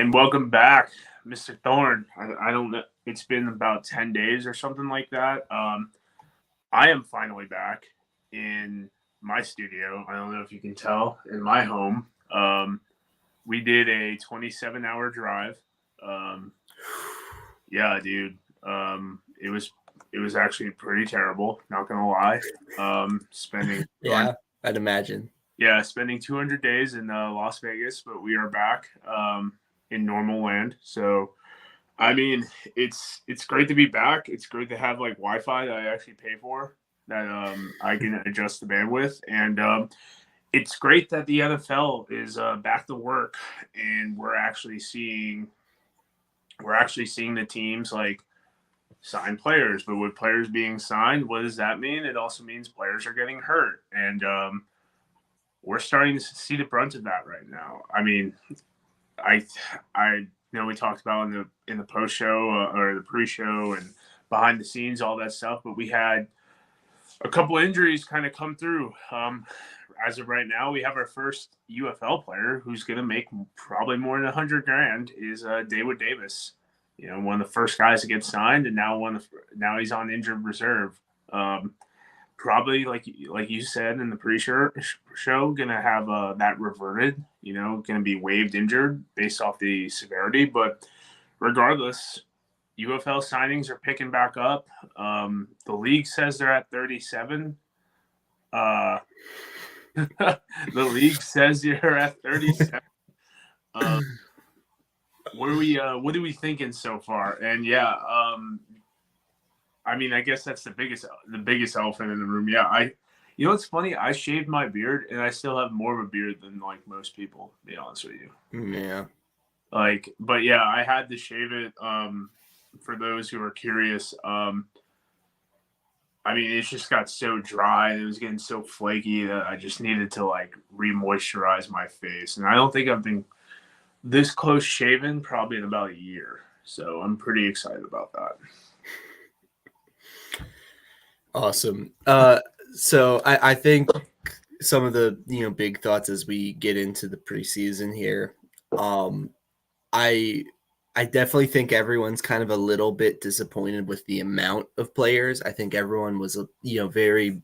And welcome back, Mr. Thorn. I don't know. It's been about 10 days or something like that. I am finally back in my studio. I don't know if you can tell, in my home. We did a 27-hour drive. Um, yeah, dude. It was actually pretty terrible. Not gonna lie. Spending Yeah, I'd imagine. spending 200 days in Las Vegas, but we are back in normal land. So, I mean, it's great to be back. It's great to have like Wi-Fi that I actually pay for that I can adjust the bandwidth, and it's great that the NFL is back to work, and we're actually seeing the teams like sign players. But with players being signed, what does that mean? It also means players are getting hurt, and we're starting to see the brunt of that right now. I mean, I know we talked about in the post show or the pre show and behind the scenes, all that stuff, but we had a couple injuries kind of come through. As of right now, we have our first UFL player who's going to make probably more than 100 grand. Is David Davis. You know, one of the first guys to get signed, and now he's on injured reserve. Probably like you said in the pre-show, gonna have that reverted. You know, gonna be waived injured based off the severity. But regardless, UFL signings are picking back up. The league says they're at 37. Uh, the league says you're at 37. What are we thinking so far? And yeah, I mean, I guess that's the biggest elephant in the room. Yeah, you know what's funny? I shaved my beard, and I still have more of a beard than like most people. To be honest with you, Yeah. like, but yeah, I had to shave it. For those who are curious, I mean, it just got so dry and it was getting so flaky that I just needed to like re-moisturize my face, and I don't think I've been this close shaven probably in about a year. So I'm pretty excited about that. Awesome. So I think some of the big thoughts as we get into the preseason here. I I definitely think everyone's kind of a little bit disappointed with the amount of players. I think everyone was very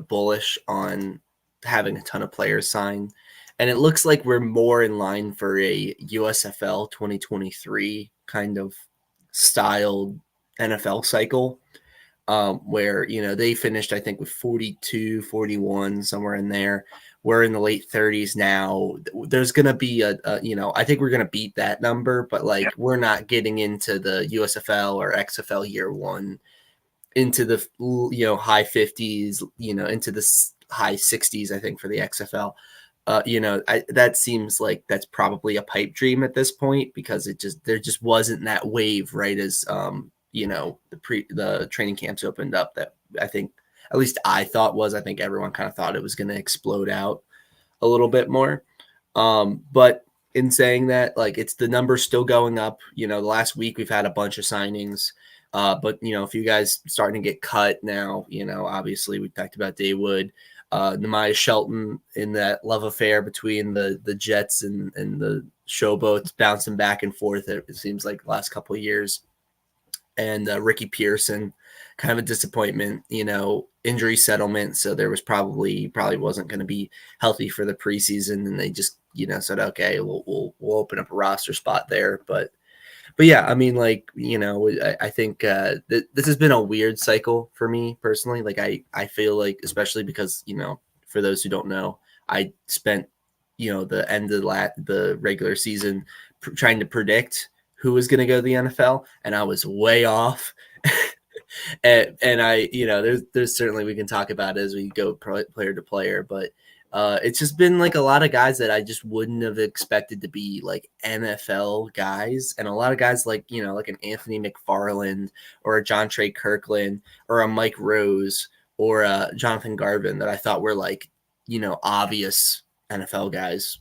bullish on having a ton of players sign, and it looks like we're more in line for a USFL 2023 kind of styled NFL cycle, where they finished I think with 42, 41, somewhere in there. We're in the late 30s now. There's going to be I think we're going to beat that number, but like we're not getting into the USFL or XFL year one, into the high 50s, into the high 60s, I think, for the XFL. That seems like that's probably a pipe dream at this point, because there just wasn't that wave right as the training camps opened up, that I think, at least I think everyone kind of thought it was going to explode out a little bit more. But in saying that, like, it's the numbers still going up. The last week we've had a bunch of signings. But a few guys starting to get cut now. Obviously we talked about Daywood, Nehemiah Shelton, in that love affair between the Jets and the Showboats, bouncing back and forth, it seems like the last couple of years. And Ricky Pearson, kind of a disappointment, injury settlement. So there was probably wasn't going to be healthy for the preseason, and they just said, okay, we'll open up a roster spot there. But yeah, I mean, like, I think this has been a weird cycle for me personally. Like, I feel like, especially because, for those who don't know, I spent, the end of the regular season trying to predict who was going to go to the NFL, and I was way off. and I, there's certainly, we can talk about it as we go player to player, but it's just been like a lot of guys that I just wouldn't have expected to be like NFL guys, and a lot of guys like like an Anthony McFarland or a John Trey Kirkland or a Mike Rose or a Jonathan Garvin that I thought were like obvious NFL guys,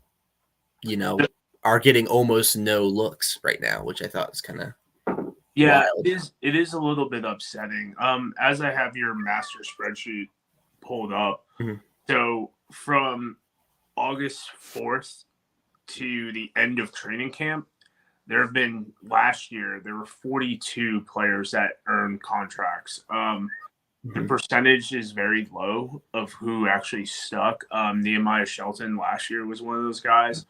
are getting almost no looks right now, which I thought was kind of wild. It is a little bit upsetting. As I have your master spreadsheet pulled up, so from August 4th to the end of training camp, there have been last year there were 42 players that earned contracts. The percentage is very low of who actually stuck. Nehemiah Shelton last year was one of those guys.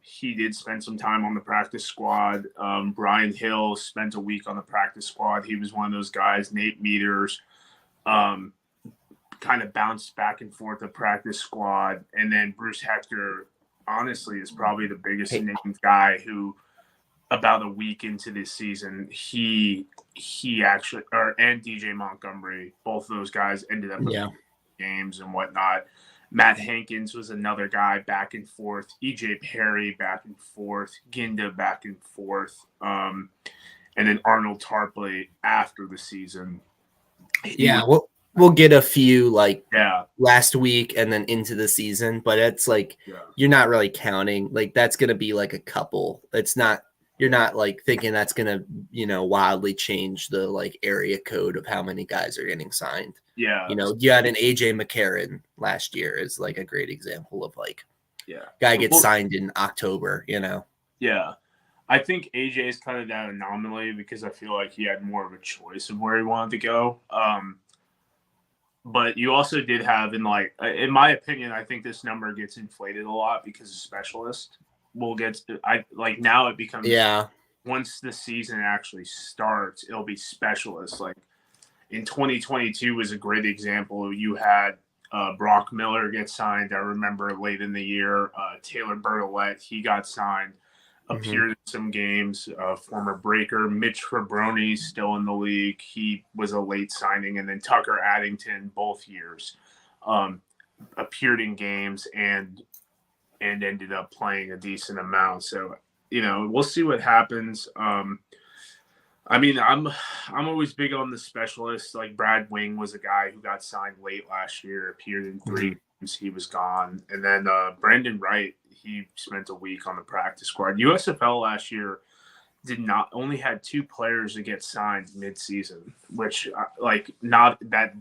He did spend some time on the practice squad. Brian Hill spent a week on the practice squad. He was one of those guys. Nate Meters kind of bounced back and forth the practice squad. And then Bruce Hector, honestly, is probably the biggest named guy who about a week into this season, he actually, and DJ Montgomery, both of those guys ended up with games and whatnot. Matt Hankins was another guy back and forth. EJ Perry back and forth. Ginda back and forth. And then Arnold Tarpley after the season. We'll get a few last week and then into the season, but it's like you're not really counting. Like that's gonna be like a couple. It's not. You're not like thinking that's gonna wildly change the like area code of how many guys are getting signed. Yeah, you had an AJ McCarron last year is like a great example of guy gets signed in October. Yeah, I think AJ is kind of that anomaly because I feel like he had more of a choice of where he wanted to go. But you also did have in my opinion, I think this number gets inflated a lot because of specialists. Now it becomes once the season actually starts, it'll be specialists. Like in 2022 was a great example. You had Brock Miller get signed. I remember late in the year, Taylor Bertolette, he got signed, appeared in some games. Former Breaker, Mitch Fabroni, still in the league. He was a late signing. And then Tucker Addington, both years, appeared in games and ended up playing a decent amount. So, we'll see what happens. I mean, I'm always big on the specialists. Like Brad Wing was a guy who got signed late last year, appeared in 3 games, he was gone. And then Brandon Wright, he spent a week on the practice squad. USFL last year only had 2 players that get signed mid-season, which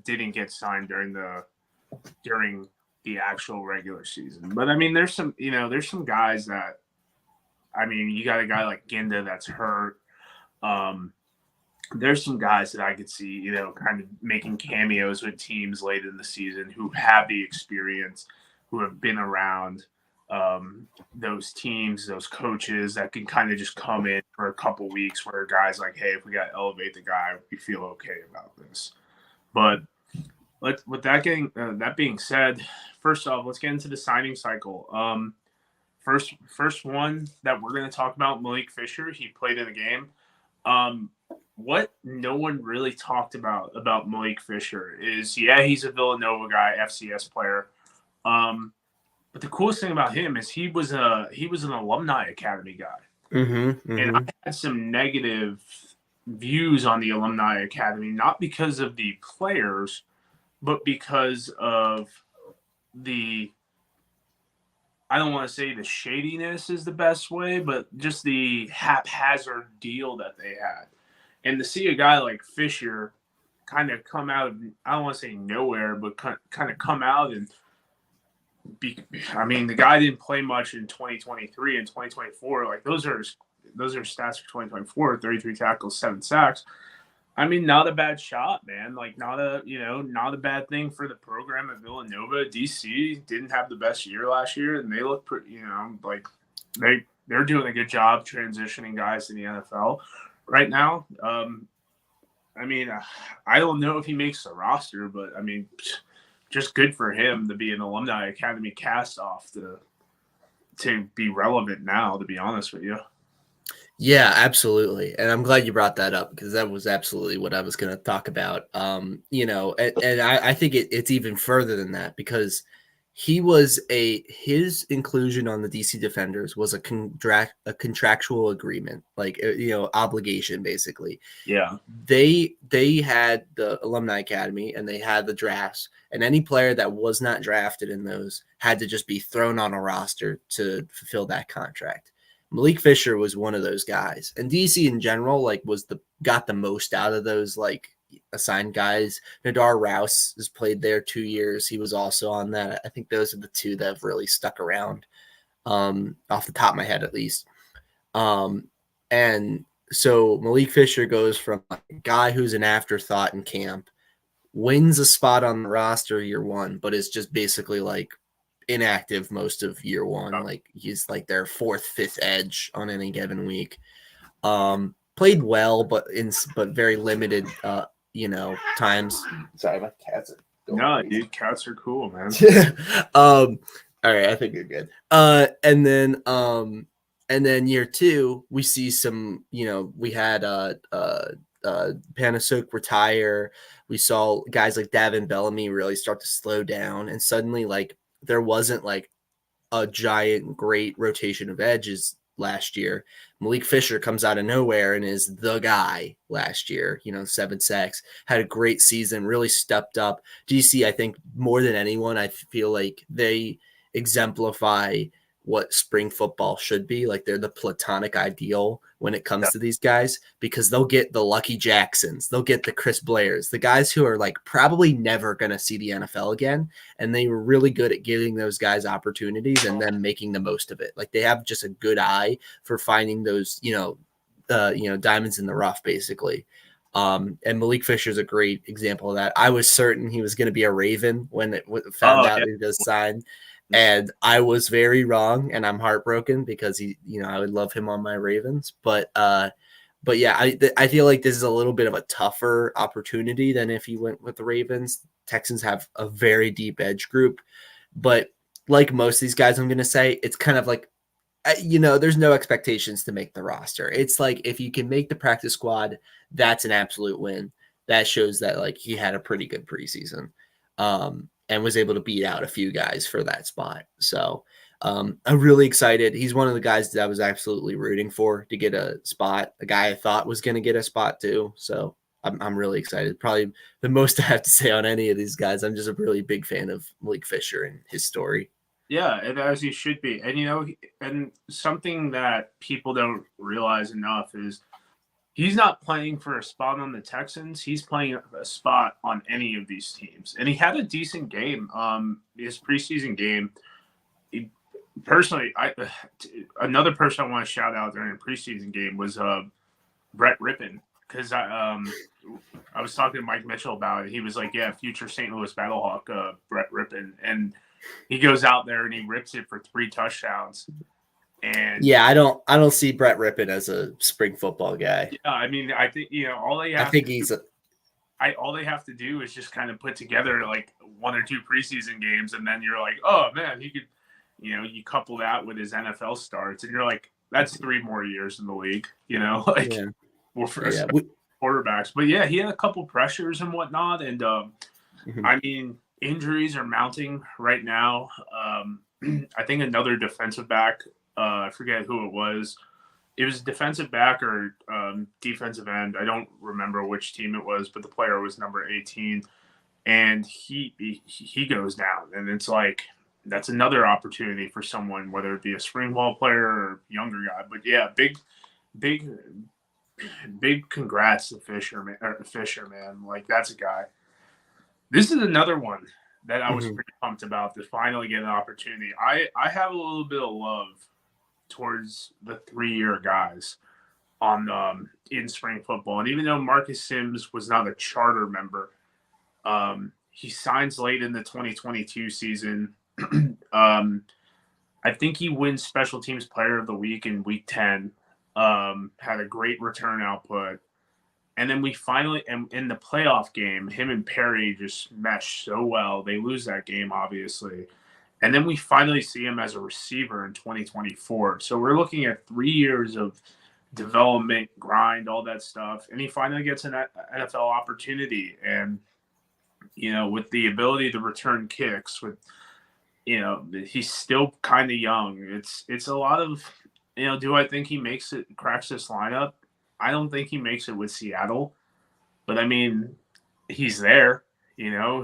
didn't get signed during the actual regular season. But I mean, there's some guys that, I mean, you got a guy like Ginda that's hurt. There's some guys that I could see, kind of making cameos with teams late in the season who have the experience, who have been around those teams, those coaches that can kind of just come in for a couple weeks where guys like, hey, if we got to elevate the guy, we feel okay about this. But with that being said, first off, let's get into the signing cycle. First one that we're going to talk about, Malik Fisher. He played in the game. What no one really talked about Malik Fisher is, he's a Villanova guy, FCS player. But the coolest thing about him is he was an alumni academy guy. And I had some negative views on the alumni academy, not because of the players, but because of I don't want to say the shadiness is the best way, but just the haphazard deal that they had. And to see a guy like Fisher kind of come out of, I don't want to say nowhere, but kind of come out and the guy didn't play much in 2023 and 2024. Like those are stats for 2024, 33 tackles, 7 sacks. I mean, not a bad shot, man. Like not a bad thing for the program at Villanova. DC didn't have the best year last year, and they look pretty, like they're doing a good job transitioning guys to the NFL right now. I mean, I don't know if he makes the roster, but I mean, just good for him to be an alumni academy cast off to be relevant now, to be honest with you. Yeah, absolutely. And I'm glad you brought that up because that was absolutely what I was going to talk about. And I think it's even further than that because his inclusion on the DC Defenders was a contractual agreement, obligation basically. Yeah. They had the Alumni Academy and they had the drafts, and any player that was not drafted in those had to just be thrown on a roster to fulfill that contract. Malik Fisher was one of those guys, and DC in general, got the most out of those assigned guys. Nadar Rouse has played there 2 years. He was also on that. I think those are the 2 that have really stuck around, off the top of my head at least. And so Malik Fisher goes from a guy who's an afterthought in camp, wins a spot on the roster year one, but is just basically like inactive most of year one. Like he's like their fourth, fifth edge on any given week. Played well, but very limited, times. Sorry, my cats are going No, crazy. dude, cats are cool, man. All right, I think you're good. And then year two, we see some, we had Panasuk retire. We saw guys like Davin Bellamy really start to slow down, and suddenly like there wasn't like a giant great rotation of edges last year. Malik Fisher comes out of nowhere and is the guy last year, 7 sacks, had a great season, really stepped up. DC, I think more than anyone, I feel like they exemplify what spring football should be. Like they're the platonic ideal when it comes to these guys, because they'll get the Lucky Jacksons, they'll get the Chris Blairs, the guys who are like probably never going to see the NFL again. And they were really good at giving those guys opportunities and then making the most of it. Like they have just a good eye for finding those, diamonds in the rough, basically. And Malik Fisher is a great example of that. I was certain he was going to be a Raven when it found out he was signed. And I was very wrong, and I'm heartbroken because I would love him on my Ravens. But yeah, I feel like this is a little bit of a tougher opportunity than if he went with the Ravens. Texans have a very deep edge group, but like most of these guys, I'm going to say it's kind of like, there's no expectations to make the roster. It's like if you can make the practice squad, that's an absolute win. That shows that like he had a pretty good preseason. And was able to beat out a few guys for that spot. So I'm really excited. He's one of the guys that I was absolutely rooting for to get a spot, a guy I thought was going to get a spot too. So I'm really excited. Probably the most I have to say on any of these guys. I'm just a really big fan of Malik Fisher and his story. Yeah, and as he should be. And, and something that people don't realize enough is he's not playing for a spot on the Texans. He's playing a spot on any of these teams. And he had a decent game. His preseason game, another person I want to shout out during the preseason game was Brett Rippon. Because I was talking to Mike Mitchell about it. He was like, yeah, future St. Louis Battlehawk, Brett Rippon. And he goes out there and he rips it for 3 touchdowns. And yeah, I don't see Brett Rippon as a spring football guy. Yeah, I mean, I think all they have. All they have to do is just kind of put together like 1 or 2 preseason games, and then you're like, oh man, he could. You couple that with his NFL starts, and you're like, that's 3 more years in the league. Quarterbacks. But yeah, he had a couple pressures and whatnot, and I mean, injuries are mounting right now. I think another defensive back. I forget who it was. It was defensive back or defensive end. I don't remember which team it was, but the player was number 18, and he goes down, and it's like that's another opportunity for someone, whether it be a spring ball player or younger guy. But yeah, big congrats to Fisher, man. Like that's a guy. This is another one that I was pretty pumped about to finally get an opportunity. I have a little bit of love towards the 3-year guys on in spring football. And even though Marcus Sims was not a charter member, he signs late in the 2022 season. I think he wins Special Teams Player of the Week in Week 10. Had a great return output. And then we finally, in the playoff game, him and Perry just meshed so well. They lose that game, obviously. And then we finally see him as a receiver in 2024. So we're looking at 3 years of development, grind, all that stuff. And he finally gets an NFL opportunity. And, with the ability to return kicks, he's still kind of young. It's a lot of, do I think he cracks this lineup? I don't think he makes it with Seattle. But, I mean, he's there. He'll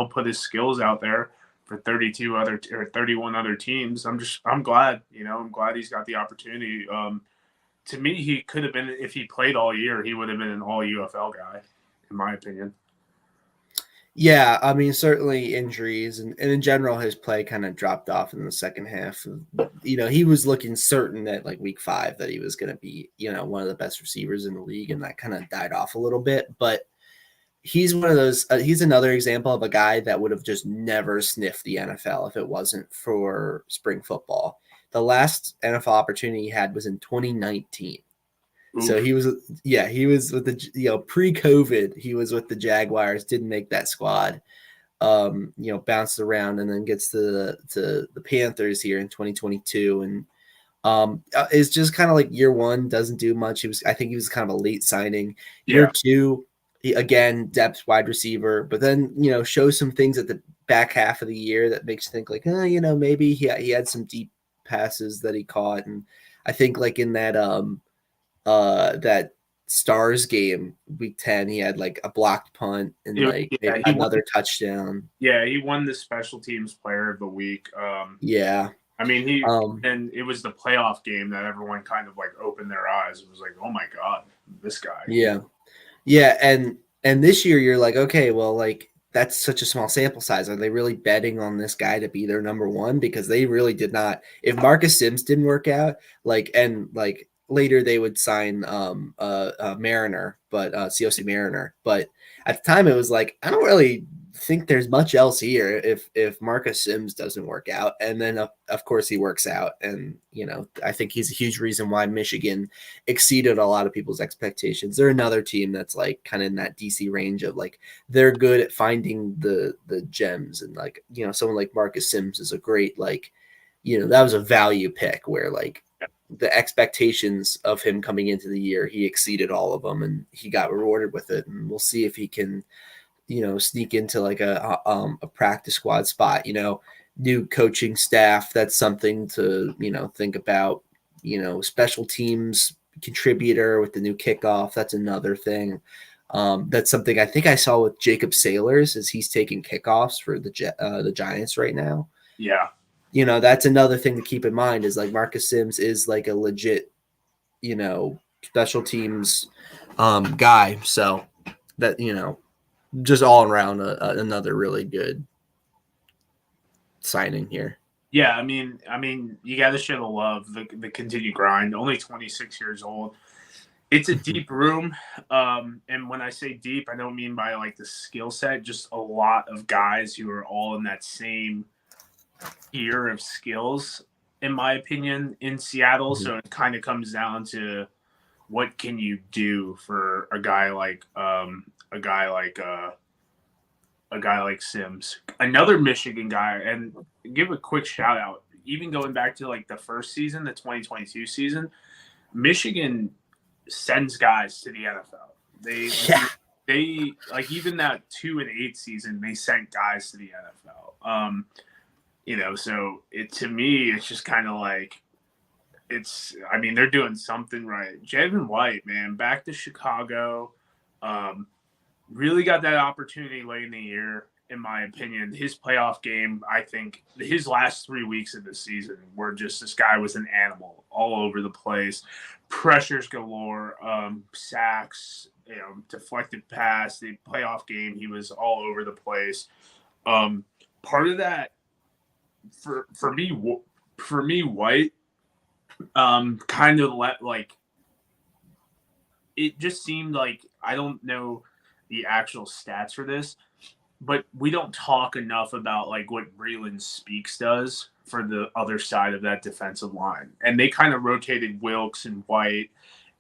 put his skills out there for 31 other teams. I'm glad, I'm glad he's got the opportunity. To me, he could have been, if he played all year, he would have been an all-UFL guy, in my opinion. Yeah, I mean, certainly injuries and in general, his play kind of dropped off in the second half. He was looking certain at like week 5 that he was going to be, one of the best receivers in the league, and that kind of died off a little bit. But he's one of those. He's another example of a guy that would have just never sniffed the NFL if it wasn't for spring football. The last NFL opportunity he had was in 2019. So Oof. he was with the, pre-COVID, he was with the Jaguars, didn't make that squad, bounced around and then gets to the Panthers here in 2022. And it's just kind of like year one, doesn't do much. I think he was kind of a late signing. Year Yeah. two, again, depth wide receiver, but then, shows some things at the back half of the year that makes you think like, maybe he had some deep passes that he caught. And I think like in that Stars game, week 10, he had like a blocked punt and like Yeah, maybe another touchdown. Yeah, he won the special teams player of the week. Yeah. I mean, Um, and it was the playoff game that everyone kind of like opened their eyes. It was like, oh my God, this guy. yeah. Yeah, and this year you're like, okay, well, like that's such a small sample size. Are they really betting on this guy to be their number one? Because they really did not. If Marcus Sims didn't work out, like later they would sign Mariner, but COC Mariner. But at the time it was like, I don't really think there's much else here if Marcus Sims doesn't work out. And then of course he works out. And I think he's a huge reason why Michigan exceeded a lot of people's expectations. They're another team that's like kind of in that DC range of like they're good at finding the gems, and like someone like Marcus Sims is a great like that was a value pick where like the expectations of him coming into the year, he exceeded all of them and he got rewarded with it. And we'll see if he can sneak into like a practice squad spot. New coaching staff, that's something to think about. Special teams contributor with the new kickoff, that's another thing. That's something I think I saw with Jacob Sailors, is he's taking kickoffs for the Giants right now. Yeah. That's another thing to keep in mind, is like Marcus Sims is like a legit special teams guy. So that just all around another really good signing here. Yeah, I mean, you got to show the love, the continued grind. Only 26 years old. It's a deep room, and when I say deep, I don't mean by like the skill set. Just a lot of guys who are all in that same tier of skills, in my opinion, in Seattle. Mm-hmm. So it kind of comes down to what can you do for a guy like a guy like Sims, another Michigan guy, and give a quick shout out. Even going back to like the first season, the 2022 season, Michigan sends guys to the NFL. They like even that 2-8 season, they sent guys to the NFL. So to me, it's just kind of like I mean, they're doing something right. Javin White, man, back to Chicago. Really got that opportunity late in the year, in my opinion. His playoff game, I think his last 3 weeks of the season were just, this guy was an animal all over the place. Pressures galore, sacks, deflected pass. The playoff game, he was all over the place. Part of that, for me, White, kind of it just seemed like, I don't know the actual stats for this, but we don't talk enough about like what Breland Speaks does for the other side of that defensive line. And they kind of rotated Wilkes and White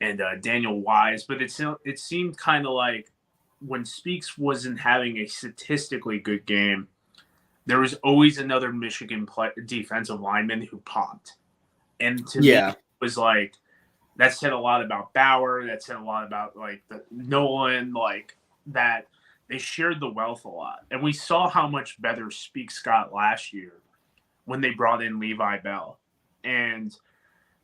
and Daniel Wise, but it seemed kind of like when Speaks wasn't having a statistically good game, there was always another Michigan defensive lineman who popped. And to me, it was like, that said a lot about Bauer. That said a lot about like the Nolan, like that they shared the wealth a lot. And we saw how much better Speaks got last year when they brought in Levi Bell. And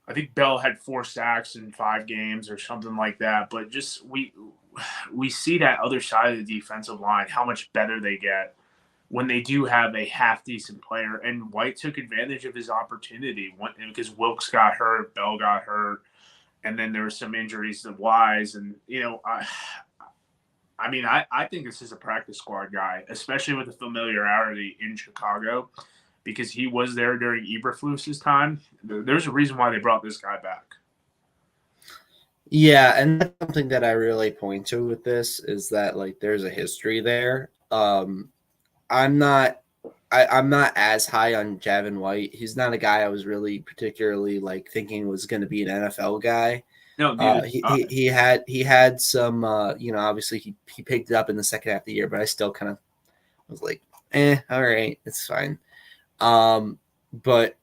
I think Bell had 4 sacks in 5 games or something like that. But just we see that other side of the defensive line, how much better they get when they do have a half decent player. And White took advantage of his opportunity because Wilkes got hurt, Bell got hurt, and then there were some injuries to Wise. And I mean, I think this is a practice squad guy, especially with the familiarity in Chicago, because he was there during Eberflus's time. There's a reason why they brought this guy back. Yeah, and that's something that I really point to with this is that like there's a history there. I'm not I'm not as high on Javin White. He's not a guy I was really particularly like thinking was going to be an NFL guy. No, neither. He had some obviously he picked it up in the second half of the year, but I still kind of was like, all right, it's fine. Um, but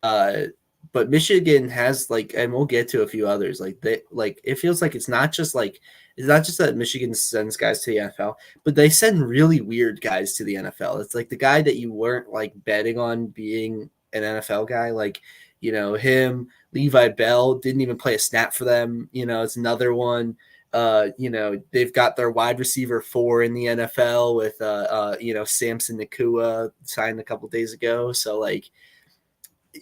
Michigan has like, and we'll get to a few others. Like they like it feels like it's not just that Michigan sends guys to the NFL, but they send really weird guys to the NFL. It's like the guy that you weren't like betting on being an NFL guy, like him, Levi Bell didn't even play a snap for them. It's another one. They've got their wide receiver 4 in the NFL with Samson Nakua signed a couple days ago. So like,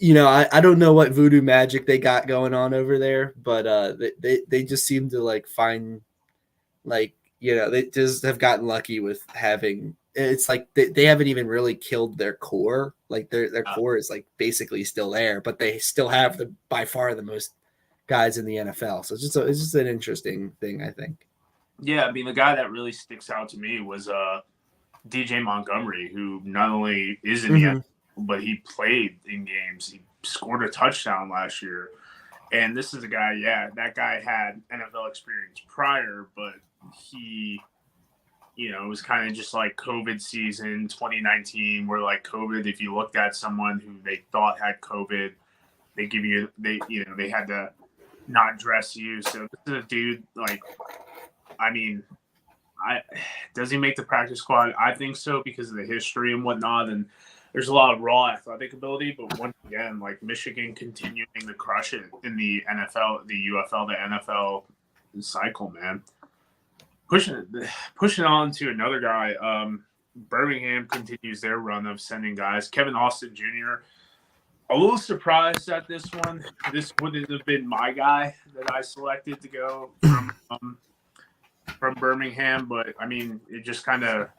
I don't know what voodoo magic they got going on over there, but they just seem to like find like they just have gotten lucky with having. It's like they haven't even really killed their core. Like their core is like basically still there, but they still have by far the most guys in the NFL. So it's just an interesting thing, I think. Yeah, I mean, the guy that really sticks out to me was DJ Montgomery, who not only is in the NFL, but he played in games. He scored a touchdown last year. And this is a guy, that guy had NFL experience prior, but he, it was kind of just like COVID season 2019, where like COVID, if you looked at someone who they thought had COVID, they had to not dress you. So this is a dude, like, I mean, does he make the practice squad? I think so because of the history and whatnot. And there's a lot of raw athletic ability, but once again, like Michigan continuing to crush it in the NFL, the UFL, the NFL cycle, man. Pushing on to another guy. Birmingham continues their run of sending guys. Kevin Austin Jr. A little surprised at this one. This wouldn't have been my guy that I selected to go from Birmingham, but I mean, it just kind of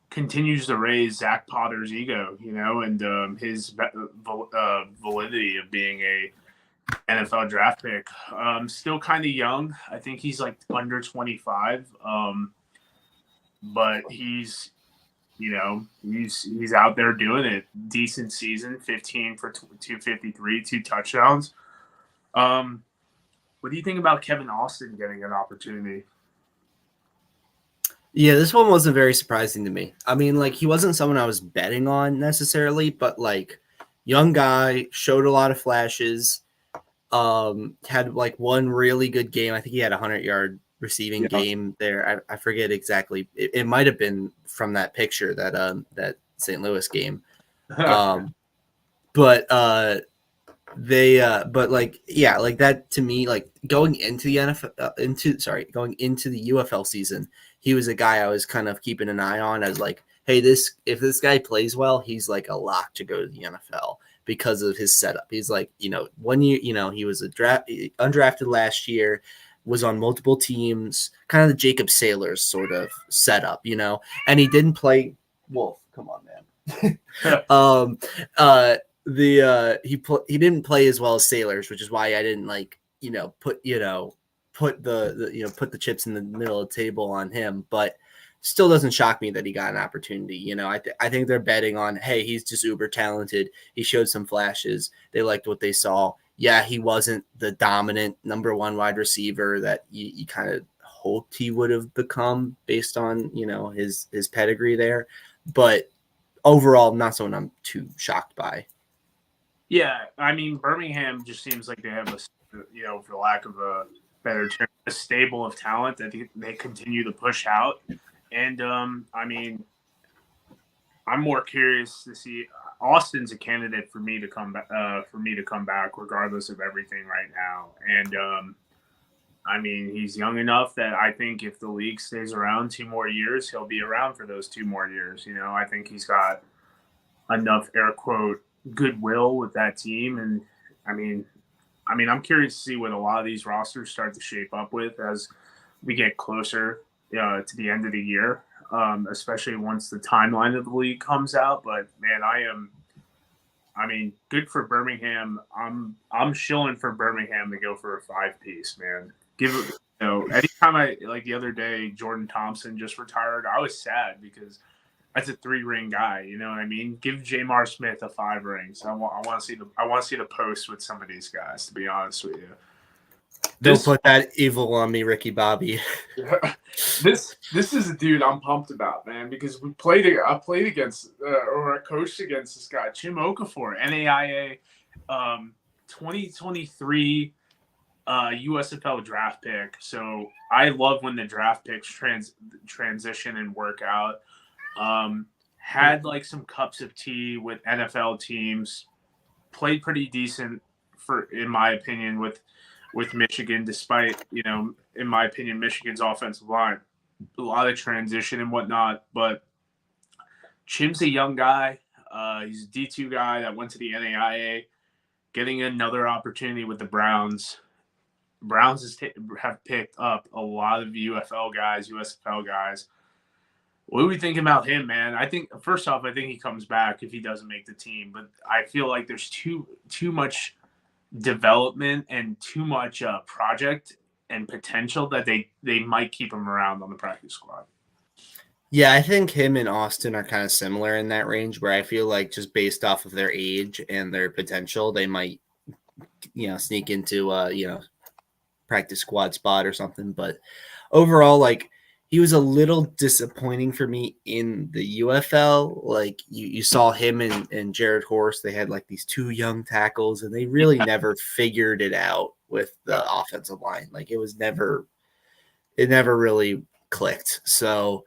continues to raise Zach Potter's ego, and his validity of being a NFL draft pick. Still kind of young. I think he's like under 25, but he's out there doing it. Decent season, 15 for 253, 2 touchdowns. What do you think about Kevin Austin getting an opportunity? Yeah, this one wasn't very surprising to me. I mean, like, he wasn't someone I was betting on necessarily, but like, young guy, showed a lot of flashes, had like one really good game. I think he had a 100-yard receiving game there. I forget exactly. It might have been from that picture that St. Louis game. But like that to me, like going into the NFL, going into the UFL season, he was a guy I was kind of keeping an eye on as like, hey, if this guy plays well, he's like a lock to go to the NFL because of his setup. He's like, 1 year, he was undrafted last year, was on multiple teams, kind of the Jacob Sailors sort of setup, and he didn't play. Wolf, come on, man. He didn't play as well as Sailors, which is why I didn't like put the chips in the middle of the table on him, but still doesn't shock me that he got an opportunity. I think they're betting on, hey, he's just uber talented. He showed some flashes. They liked what they saw. Yeah, he wasn't the dominant number 1 wide receiver that you kind of hoped he would have become based on his pedigree there, but overall, not someone I'm too shocked by. Yeah, I mean, Birmingham just seems like they have for lack of a better term, a stable of talent that they continue to push out. And I mean, I'm more curious to see. Austin's a candidate for me to come back. Regardless of everything right now. And I mean, he's young enough that I think if the league stays around 2 more years, he'll be around for those 2 more years. I think he's got enough air quote goodwill with that team, and I mean, I'm curious to see what a lot of these rosters start to shape up with as we get closer to the end of the year, especially once the timeline of the league comes out. But man, good for Birmingham. I'm shilling for Birmingham to go for a 5-piece, man. Anytime like the other day, Jordan Thompson just retired. I was sad because that's a 3-ring guy. You know what I mean? Give Jamar Smith a 5-ring. So I want to see the post with some of these guys. To be honest with you, Don't put that evil on me, Ricky Bobby. this is a dude I'm pumped about, man, because I played against or I coached against this guy, Jim Okafor, NAIA 2023 USFL draft pick. So I love when the draft picks transition and work out. Had like some cups of tea with NFL teams, played pretty decent in my opinion, with Michigan, despite, in my opinion, Michigan's offensive line, a lot of transition and whatnot. But Chim's a young guy. He's a D2 guy that went to the NAIA, getting another opportunity with the Browns. Browns have picked up a lot of UFL guys, USFL guys. What do we think about him, man? I think, first off, I think he comes back if he doesn't make the team. But I feel like there's too much development and too much project and potential that they might keep him around on the practice squad. Yeah, I think him and Austin are kind of similar in that range, where I feel like just based off of their age and their potential, they might, sneak into practice squad spot or something. But overall, like, he was a little disappointing for me in the UFL. Like, you saw him and Jared Horst. They had like these 2 young tackles, and they really never figured it out with the offensive line. Like, it never really clicked. So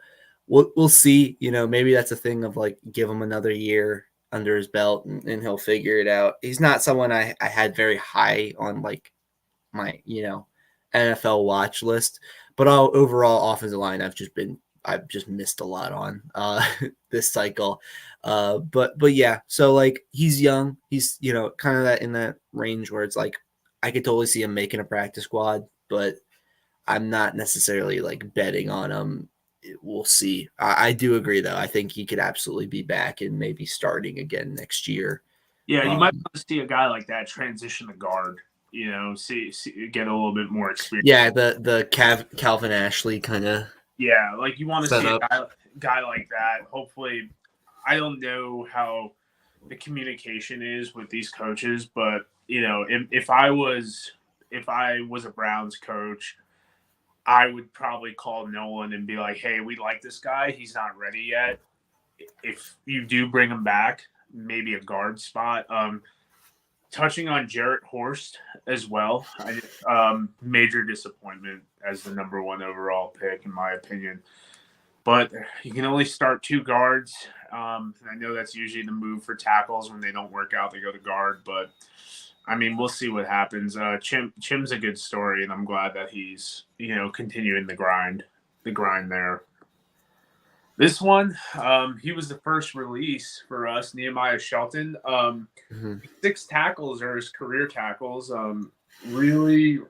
we'll see. Maybe that's a thing of like, give him another year under his belt and he'll figure it out. He's not someone I had very high on like my NFL watch list, but overall offensive line I've just missed a lot on this cycle. But yeah, so like, he's young, he's kind of that in that range where it's like I could totally see him making a practice squad, but I'm not necessarily like betting on him. We'll see. I do agree though. I think he could absolutely be back and maybe starting again next year. Yeah, you might want to see a guy like that transition to guard. See get a little bit more experience. Yeah, the Calvin Ashley kind of. Yeah, like you want to see a guy like that. Hopefully, I don't know how the communication is with these coaches, but if I was a Browns coach, I would probably call Nolan and be like, "Hey, we like this guy. He's not ready yet. If you do bring him back, maybe a guard spot." Touching on Jarrett Horst as well, major disappointment as the number 1 overall pick, in my opinion. But you can only start 2 guards. And I know that's usually the move for tackles. When they don't work out, they go to guard. But we'll see what happens. Chim's a good story, and I'm glad that he's continuing the grind there. This one, he was the first release for us, Nehemiah Shelton. 6 tackles are his career tackles. Really,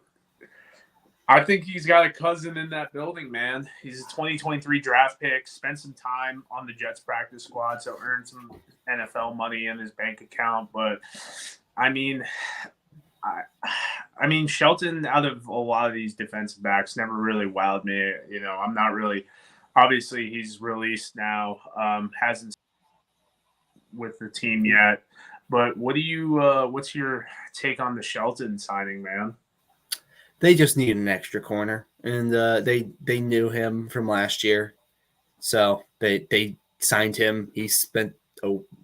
I think he's got a cousin in that building, man. He's a 2023 draft pick, spent some time on the Jets practice squad, so earned some NFL money in his bank account. But, Shelton, out of a lot of these defensive backs, never really wowed me. I'm not really – obviously, he's released now, hasn't with the team yet. But what's your take on the Shelton signing, man? They just need an extra corner, and they knew him from last year, so they signed him. He spent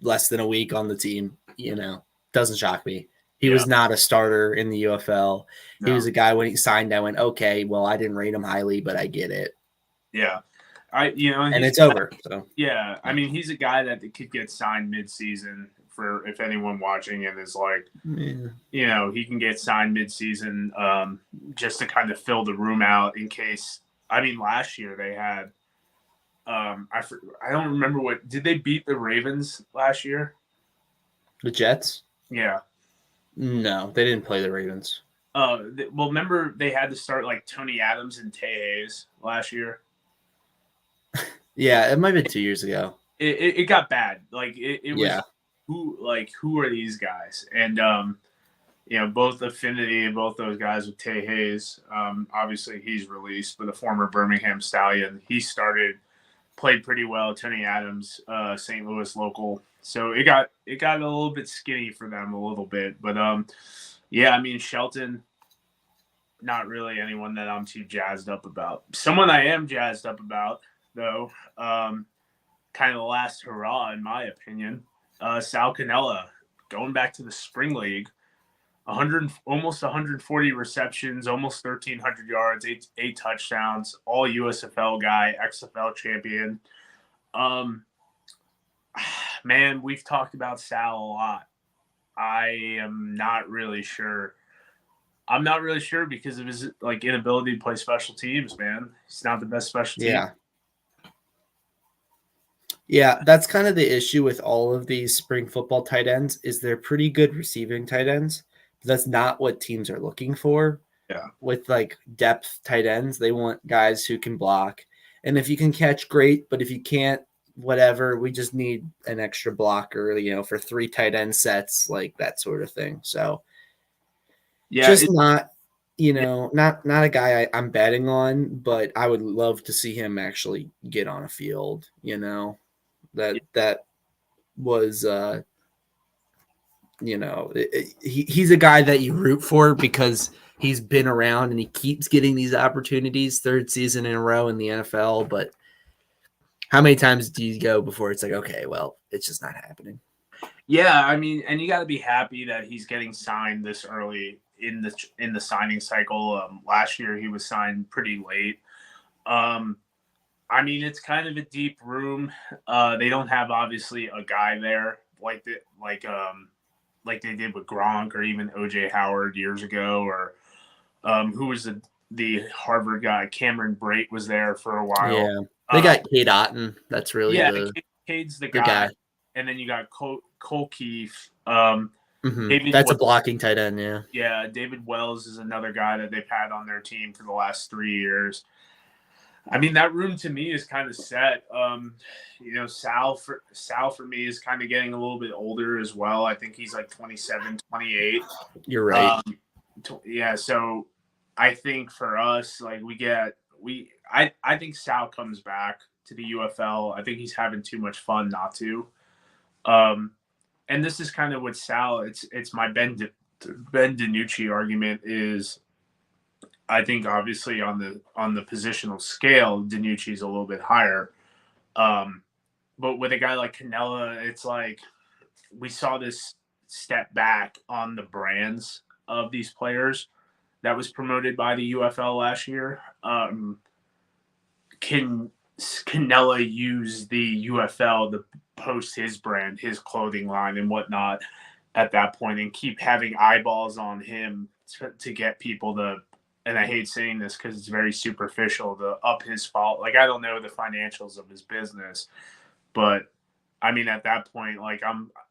less than a week on the team. Doesn't shock me. He was not a starter in the UFL. No. He was a guy when he signed. I went, okay, well, I didn't rate him highly, but I get it. Yeah. And it's over. So yeah, he's a guy that could get signed mid-season. For if anyone watching it is like, he can get signed mid-season just to kind of fill the room out in case. Last year they had, I don't remember did they beat the Ravens last year? The Jets? Yeah. No, they didn't play the Ravens. Well, remember they had to start like Tony Adams and Tay Hayes last year. Yeah, it might have been 2 years ago. It got bad. Like it was Yeah. who are these guys? And both Affinity and both those guys with Tay Hayes. Obviously he's released, but the former Birmingham Stallion, he played pretty well. Tony Adams, St. Louis local. So it got a little bit skinny for them a little bit. But yeah, I mean Shelton, not really anyone that I'm too jazzed up about. Someone I am jazzed up about, though, kind of the last hurrah, in my opinion, Sal Cannella, going back to the spring league, almost 140 receptions, almost 1,300 yards, eight touchdowns, all USFL guy, XFL champion. Man, we've talked about Sal a lot. I am not really sure. I'm not really sure because of his inability to play special teams, man. He's not the best special team. Yeah. Yeah, that's kind of the issue with all of these spring football tight ends is they're pretty good receiving tight ends. That's not what teams are looking for. Yeah. With like depth tight ends, they want guys who can block. And if you can catch, great. But if you can't, whatever, we just need an extra blocker, for 3 tight end sets, like that sort of thing. So yeah, just not, not a guy I'm betting on, but I would love to see him actually get on a field, that was he's a guy that you root for because he's been around and he keeps getting these opportunities, 3rd season in a row in the NFL. But how many times do you go before it's like, okay, well, it's just not happening? Yeah, I mean, and you got to be happy that he's getting signed this early in the signing cycle. Last year he was signed pretty late. I mean, it's kind of a deep room. They don't have obviously a guy there like they did with Gronk or even OJ Howard years ago, or who was the Harvard guy? Cameron Brate was there for a while. Yeah, they got Cade Otton. That's really Cade's the guy. guy. And then you got Cole Keefe. That's a blocking tight end, yeah. Yeah, David Wells is another guy that they've had on their team for the last 3 years. I mean, that room to me is kind of set. Sal for me is kind of getting a little bit older as well. I think he's like 27, 28. You're right. Yeah, so I think for us, I think Sal comes back to the UFL. I think he's having too much fun not to. And this is kind of what Sal. It's my Ben DiNucci argument is. I think obviously on the positional scale, DiNucci's a little bit higher. But with a guy like Cannella, it's like we saw this step back on the brands of these players that was promoted by the UFL last year. Can Cannella use the UFL to post his brand, his clothing line and whatnot at that point and keep having eyeballs on him to get people to, and I hate saying this because it's very superficial, to up his fault. Like, I don't know the financials of his business, but I mean, at that point,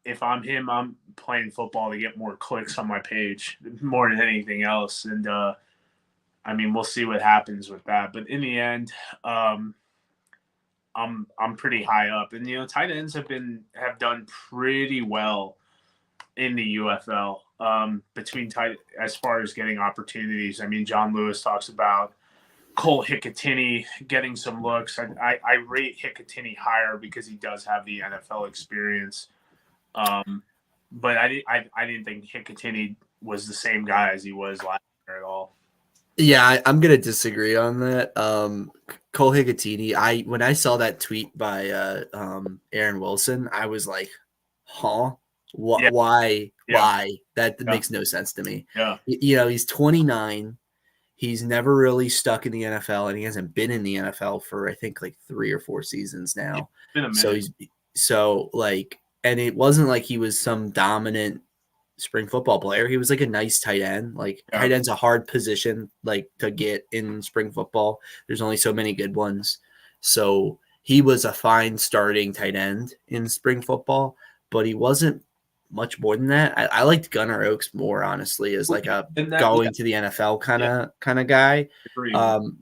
if I'm him, I'm playing football to get more clicks on my page more than anything else. And, I mean, we'll see what happens with that. But in the end, I'm pretty high up. And, tight ends have done pretty well in the UFL between as far as getting opportunities. I mean, John Lewis talks about Cole Hicatini getting some looks. I rate Hicatini higher because he does have the NFL experience. But I didn't think Hicatini was the same guy as he was last year at all. Yeah, I'm gonna disagree on that. Cole Hicatini, when I saw that tweet by Aaron Wilson, I was like, huh? Yeah. Why? Yeah. Why? That makes no sense to me. Yeah. He's 29. He's never really stuck in the NFL, and he hasn't been in the NFL for I think like 3 or 4 seasons now. It's been a minute. And it wasn't like he was some dominant spring football player. He was like a nice tight end. Tight end's a hard position to get in spring football. There's only so many good ones. So he was a fine starting tight end in spring football, but he wasn't much more than that. I liked Gunnar Oaks more, honestly, as to the NFL kind of guy.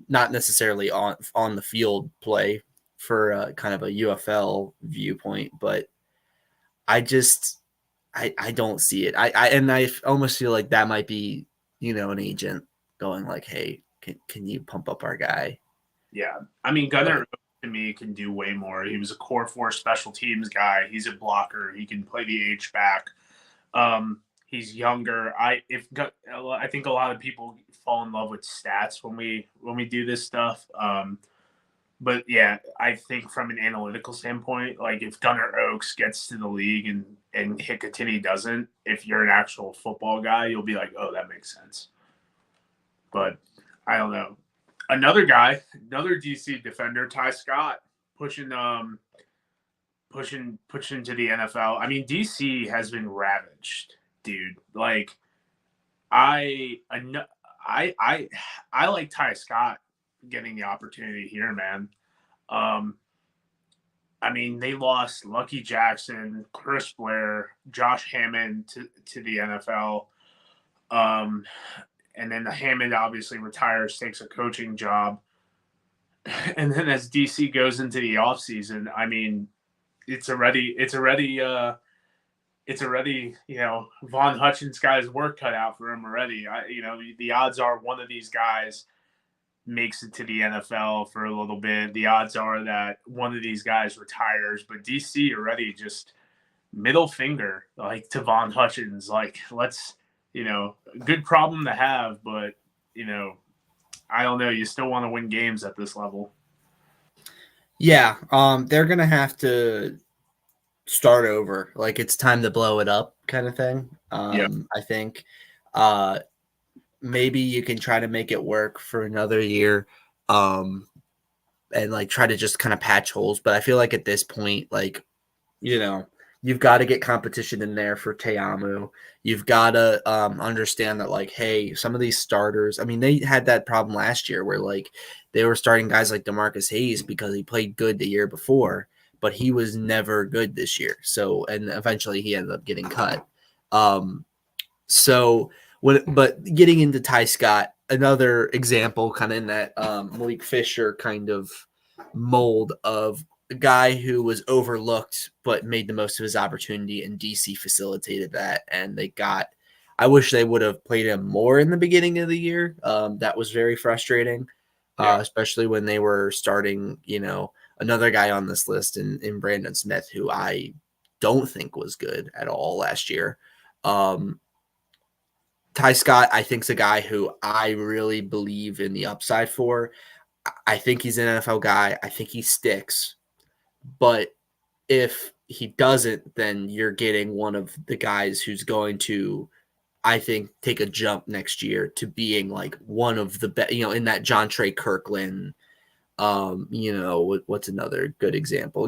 Not necessarily on the field play. for kind of a UFL viewpoint, but I just I don't see it. I almost feel like that might be, an agent going like, hey, can you pump up our guy? Yeah. I mean, Gunnar But to me can do way more. He was a core four special teams guy. He's a blocker. He can play the H back. He's younger. I think a lot of people fall in love with stats when we do this stuff. But yeah, I think from an analytical standpoint, like if Gunnar Oaks gets to the league and Hicatini doesn't, if you're an actual football guy, you'll be like, oh, that makes sense. But I don't know. Another guy, another DC defender, Ty Scott, pushing pushing to the NFL. I mean, DC has been ravaged, dude. Like I I like Ty Scott getting the opportunity here, man. Um, I mean, they lost Lucky Jackson, Chris Blair, Josh Hammond to the NFL. Um, and then the Hammond obviously retires, takes a coaching job. And then as DC goes into the offseason, I mean, it's already, Von Hutchins got his work cut out for him already. The odds are one of these guys makes it to the NFL for a little bit. The odds are that one of these guys retires, but DC already just middle finger like to Von Hutchins. Like, let's, good problem to have, but I don't know. You still want to win games at this level. yeah, they're gonna have to start over. Like it's time to blow it up, kind of thing. Yeah. I think uh, maybe you can try to make it work for another year, and like try to just kind of patch holes. But I feel like at this point, like you've got to get competition in there for Teamu. You've got to understand that, like, hey, some of these starters, I mean, they had that problem last year where, like, they were starting guys like DeMarcus Hayes because he played good the year before, but he was never good this year. So, and eventually he ended up getting cut. Um, but getting into Ty Scott, another example kind of in that Malik Fisher kind of mold of a guy who was overlooked but made the most of his opportunity, and DC facilitated that. And I wish they would have played him more in the beginning of the year. That was very frustrating, especially when they were starting, another guy on this list in Brandon Smith, who I don't think was good at all last year. Ty Scott, I think, is a guy who I really believe in the upside for. I think he's an NFL guy. I think he sticks. But if he doesn't, then you're getting one of the guys who's going to, I think, take a jump next year to being like one of the best, in that John Trey Kirkland. What's another good example?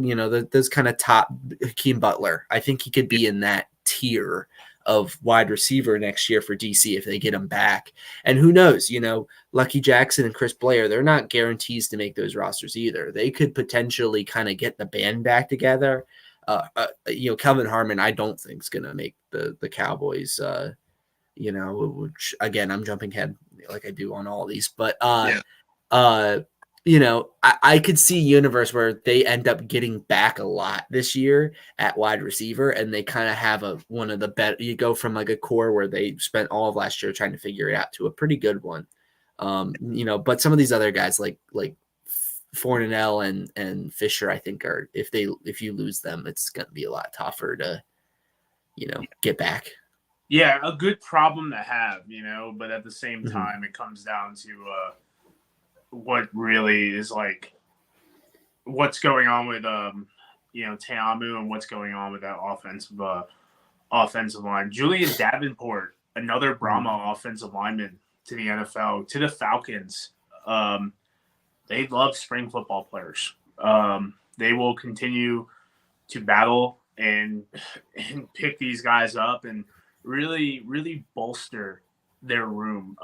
Those kind of top Hakeem Butler. I think he could be in that tier of wide receiver next year for DC if they get him back. And who knows, Lucky Jackson and Chris Blair, they're not guarantees to make those rosters either. They could potentially kind of get the band back together. Kelvin Harmon, I don't think is going to make the Cowboys, which again, I'm jumping ahead like I do on all these, but I could see a universe where they end up getting back a lot this year at wide receiver, and they kind of have one of the better. You go from like a core where they spent all of last year trying to figure it out to a pretty good one. But some of these other guys like Thorn and I and Fisher, I think are if you lose them, it's going to be a lot tougher to get back. Yeah, a good problem to have, but at the same time, it comes down to what really is like what's going on with Teamu and what's going on with that offensive line. Julian Davenport, another Brahma offensive lineman to the NFL, to the Falcons. They love spring football players. They will continue to battle and pick these guys up and really, really bolster their room.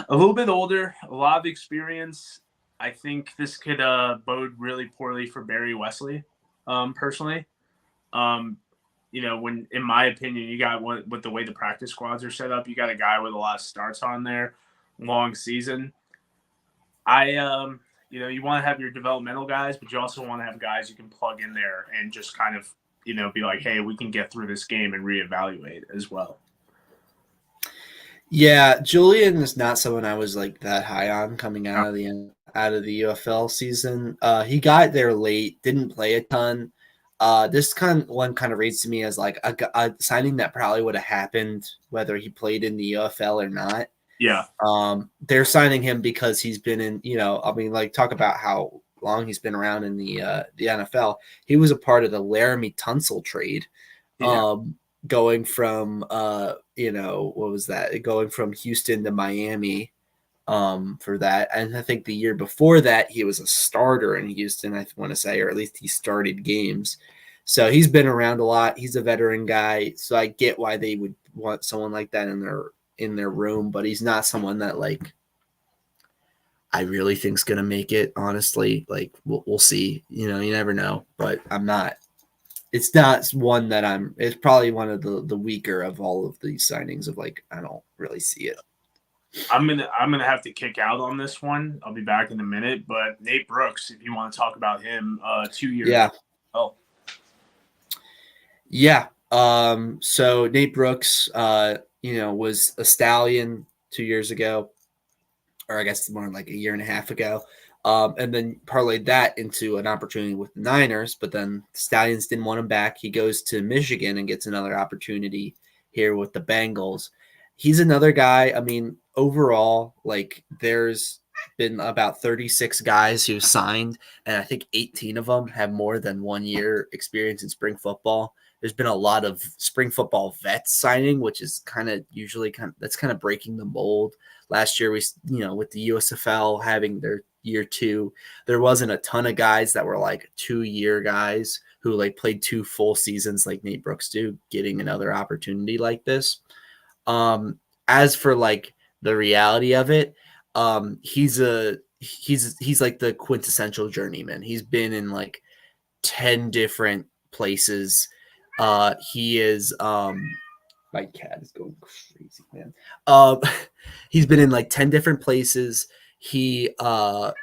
A little bit older, a lot of experience. I think this could bode really poorly for Barry Wesley, personally. When, in my opinion, you got with the way the practice squads are set up, you got a guy with a lot of starts on there, long season. You know, you want to have your developmental guys, but you also want to have guys you can plug in there and just kind of, you know, be like, hey, we can get through this game and reevaluate as well. Yeah, Julian is not someone I was like that high on coming out of the UFL season. He got there late, didn't play a ton. This one kind of reads to me as like a signing that probably would have happened whether he played in the UFL or not. Yeah. They're signing him because he's been in, you know, I mean, like talk about how long he's been around in the NFL. He was a part of the Laramie Tunsil trade. Yeah. Going from you know, what was that? Going from Houston to Miami for that. And I think the year before that he was a starter in Houston, I want to say, or at least he started games. So he's been around a lot. He's a veteran guy, so I get why they would want someone like that in their room, but he's not someone that like I really think's gonna make it, honestly. Like we'll see. You know, you never know. But I'm not, it's not one that it's probably one of the weaker of all of these signings of like, I don't really see it. I'm gonna have to kick out on this one. I'll be back in a minute, but Nate Brooks, if you want to talk about him, 2 years. Yeah. Oh. Yeah. So Nate Brooks, you know, was a Stallion 2 years ago, or I guess more like a year and a half ago. And then parlayed that into an opportunity with the Niners, but then the Stallions didn't want him back. He goes to Michigan and gets another opportunity here with the Bengals. He's another guy. I mean, overall, like there's been about 36 guys who signed, and I think 18 of them have more than 1 year experience in spring football. There's been a lot of spring football vets signing, which is that's kind of breaking the mold. Last year, you know, with the USFL having their year 2, there wasn't a ton of guys that were like 2-year guys who like played 2 full seasons like Nate Brooks do, getting another opportunity like this. As for like the reality of it, he's like the quintessential journeyman. He's been in like 10 different places. He is my cat is going crazy, man. He's been in like 10 different places. He's bounced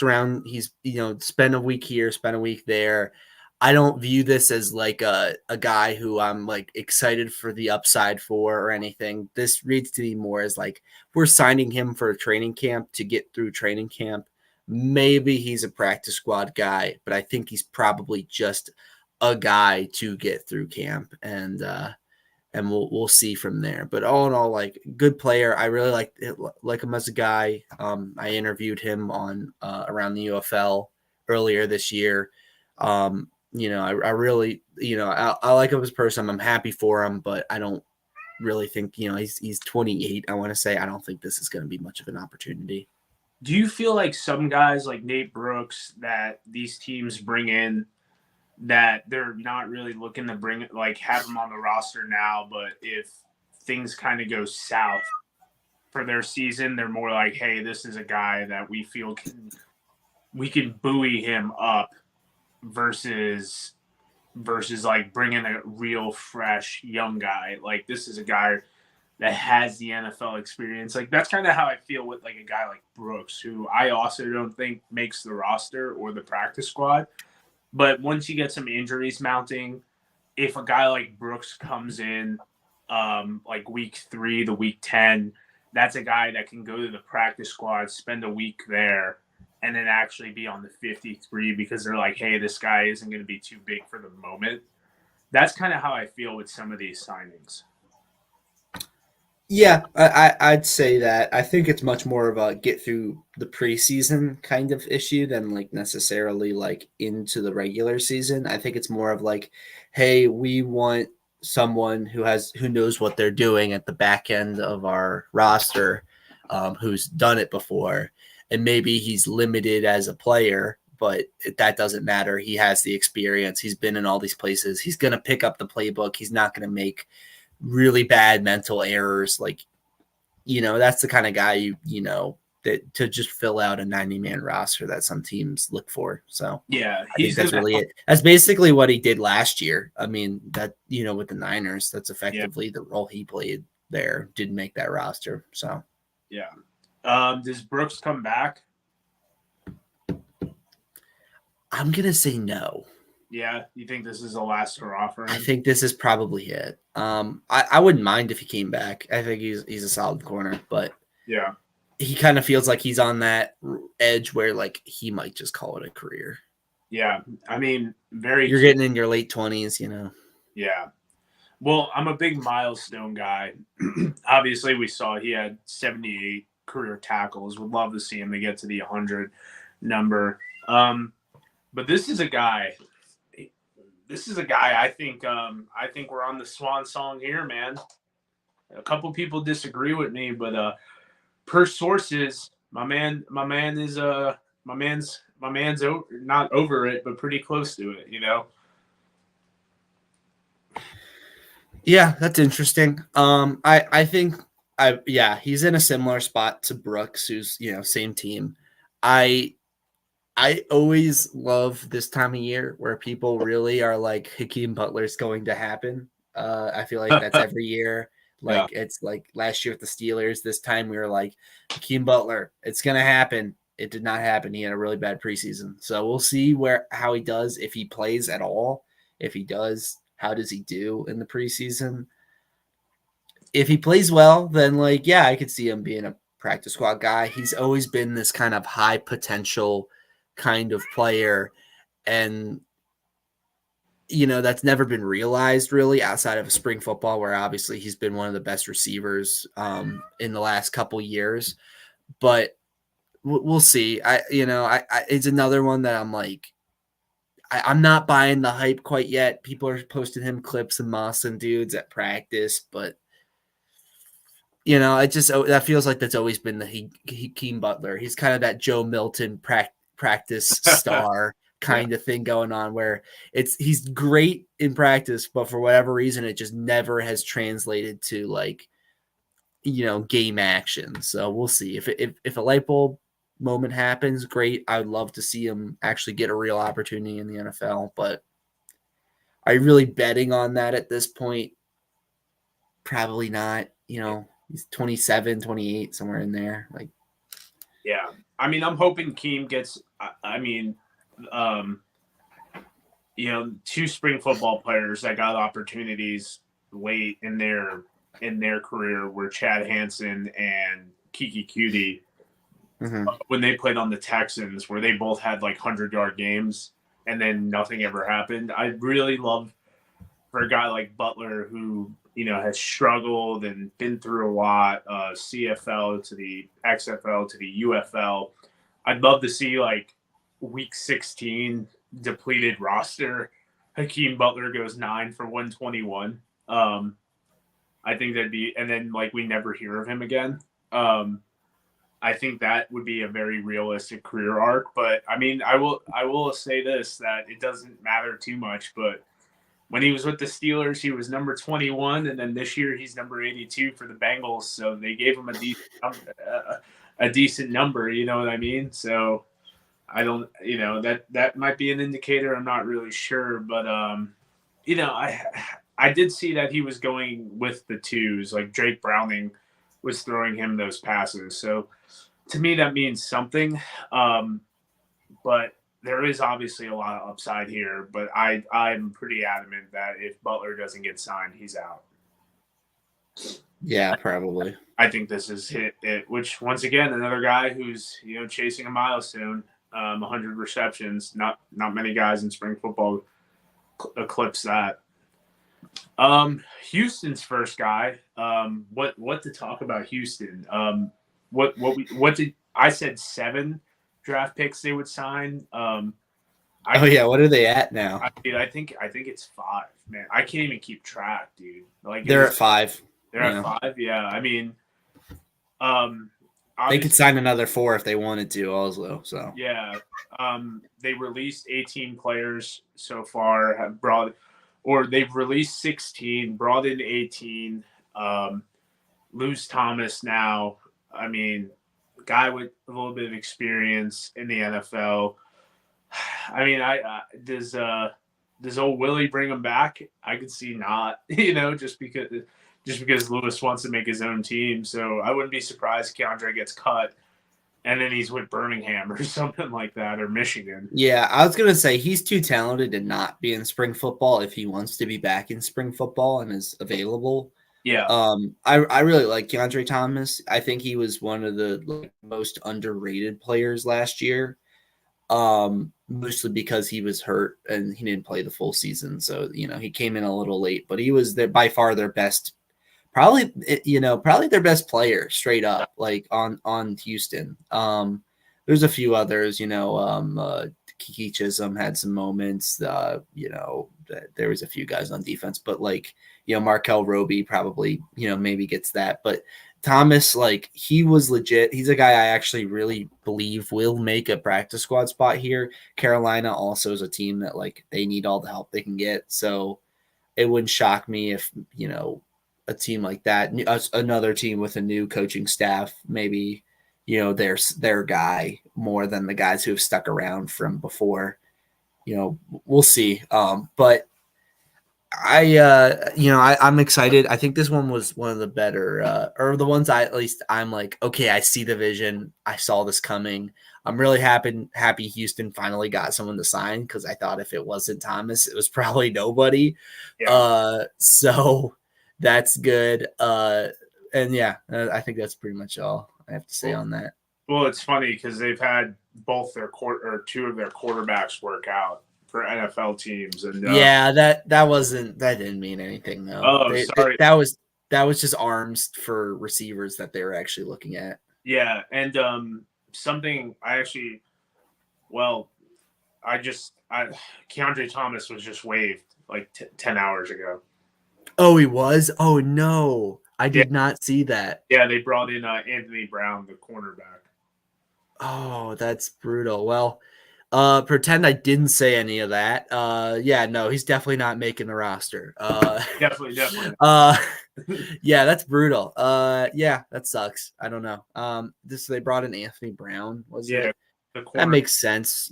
around. He's, you know, spent a week here, spent a week there. I don't view this as like a guy who I'm like excited for the upside for or anything. This reads to me more as like we're signing him for a training camp to get through training camp. Maybe he's a practice squad guy, but I think he's probably just a guy to get through camp, and we'll see from there. But all in all, like good player. I really like him as a guy. I interviewed him on around the UFL earlier this year. You know, I really, you know, I like him as a person. I'm happy for him, but I don't really think, you know, he's 28. I want to say I don't think this is going to be much of an opportunity. Do you feel like some guys like Nate Brooks that these teams bring in that they're not really looking to bring like have him on the roster now, but if things kind of go south for their season, they're more like, hey, this is a guy that we feel we can buoy him up versus like bringing a real fresh young guy. Like this is a guy that has the NFL experience. Like that's kind of how I feel with like a guy like Brooks, who I also don't think makes the roster or the practice squad. But once you get some injuries mounting, if a guy like Brooks comes in like week 3 to week 10, that's a guy that can go to the practice squad, spend a week there, and then actually be on the 53 because they're like, hey, this guy isn't going to be too big for the moment. That's kind of how I feel with some of these signings. Yeah, I'd say that. I think it's much more of a get through the preseason kind of issue than like necessarily like into the regular season. I think it's more of like, hey, we want someone who knows what they're doing at the back end of our roster, who's done it before, and maybe he's limited as a player, but that doesn't matter. He has the experience. He's been in all these places. He's going to pick up the playbook. He's not going to make really bad mental errors. Like, you know, that's the kind of guy you know that to just fill out a 90-man roster that some teams look for. So yeah, I think that's really it. That's basically what he did last year. I mean, that, you know, with the Niners, that's effectively the role he played there. Didn't make that roster. So yeah. Does Brooks come back? I'm gonna say no. Yeah, you think this is the last hurrah for I him? think this is probably it. I wouldn't mind if he came back. I think he's a solid corner, but Yeah, he kind of feels like he's on that edge where like he might just call it a career. yeah. I mean, very You're key. getting in your late 20s, you know. Yeah. Well, I'm a big milestone guy. Obviously, we saw he had 78 career tackles. Would love to see him to get to the 100 number. But this is a guy. This is a guy. I think. I think we're on the swan song here, man. A couple people disagree with me, but per sources, my man's not over it, but pretty close to it. You know. Yeah, that's interesting. I think he's in a similar spot to Brooks, who's same team. I I always love this time of year where people really are like Hakeem Butler's going to happen. I feel like that's every year. Yeah. Like it's like last year with the Steelers. This time we were like Hakeem Butler. It's gonna happen. It did not happen. He had a really bad preseason. So we'll see how he does if he plays at all. If he does, how does he do in the preseason? If he plays well, then I could see him being a practice squad guy. He's always been this kind of high potential kind of player, and that's never been realized really outside of spring football, where obviously he's been one of the best receivers in the last couple years. But we'll see. It's another one that I'm like, I'm not buying the hype quite yet. People are posting him clips and mossing dudes at practice, but it just that feels like that's always been the Hakeem Butler. He's kind of that Joe Milton practice star Yeah. kind of thing going on, where he's great in practice, but for whatever reason, it just never has translated to game action. So we'll see if a light bulb moment happens. Great, I would love to see him actually get a real opportunity in the NFL, but are you really betting on that at this point? Probably not. He's 27, 28, somewhere in there. Yeah. I mean, I'm hoping Keem gets. Um, two spring football players that got opportunities late in their career were Chad Hansen and Kiki Cutie Mm-hmm. when they played on the Texans, where they both had like 100-yard games and then nothing ever happened. I really love for a guy like Butler who has struggled and been through a lot, CFL to the XFL to the UFL. I'd love to see like week 16 depleted roster. Hakeem Butler goes 9 for 121. I think that'd be, and then like we never hear of him again. I think that would be a very realistic career arc. But I mean, I will say this, that it doesn't matter too much. But when he was with the Steelers, he was number 21, and then this year he's number 82 for the Bengals. So they gave him a decent number. You know what I mean? So I don't, that might be an indicator. I'm not really sure, but I did see that he was going with the twos, like Drake Browning was throwing him those passes. So to me, that means something. But there is obviously a lot of upside here. But I'm pretty adamant that if Butler doesn't get signed, he's out. Yeah, probably. I think this is it. Which once again, another guy who's chasing a milestone. 100 receptions. Not many guys in spring football eclipse that. Houston's first guy. What to talk about Houston? What did I said 7 draft picks they would sign? What are they at now? I think it's 5. Man, I can't even keep track, dude. Like they're at 5. They're at 5. Yeah, I mean, they could sign another 4 if they wanted to, also. So yeah, they released 18 players so far. They've released 16, brought in 18. Lose Thomas now. I mean, guy with a little bit of experience in the NFL. I mean, does old Willie bring him back? I could see not. Just because just because Lewis wants to make his own team. So I wouldn't be surprised Keandre gets cut and then he's with Birmingham or something like that, or Michigan. Yeah, I was gonna say he's too talented to not be in spring football if he wants to be back in spring football and is available. Yeah. I really like Keandre Thomas. I think he was one of the most underrated players last year. Mostly because he was hurt and he didn't play the full season. So, he came in a little late, but he was by far their best, probably their best player straight up, like on Houston. There's a few others, Kiki Chisholm had some moments, there was a few guys on defense, but Markel Roby probably, maybe gets that, but Thomas, he was legit. He's a guy I actually really believe will make a practice squad spot here. Carolina also is a team that they need all the help they can get. So it wouldn't shock me if, a team like that, another team with a new coaching staff, maybe, their guy more than the guys who have stuck around from before. We'll see. But I'm excited. I think this one was one of the better, or the ones I'm like, okay, I see the vision. I saw this coming. I'm really happy Houston finally got someone to sign, because I thought if it wasn't Thomas, it was probably nobody. Yeah. So that's good. And yeah, I think that's pretty much all I have to say on that. Well, it's funny because they've had both two of their quarterbacks work out for NFL teams, and yeah, that didn't mean anything though. Oh, sorry. That was just arms for receivers that they were actually looking at. Yeah, and something Keandre Thomas was just waived 10 hours ago. Oh, he was? Oh no, I did not see that. Yeah, they brought in Anthony Brown, the cornerback. Oh, that's brutal. Well, pretend I didn't say any of that. Yeah, no, he's definitely not making the roster. Definitely. Yeah, that's brutal. Yeah, that sucks. I don't know. They brought in Anthony Brown, was it? That makes sense,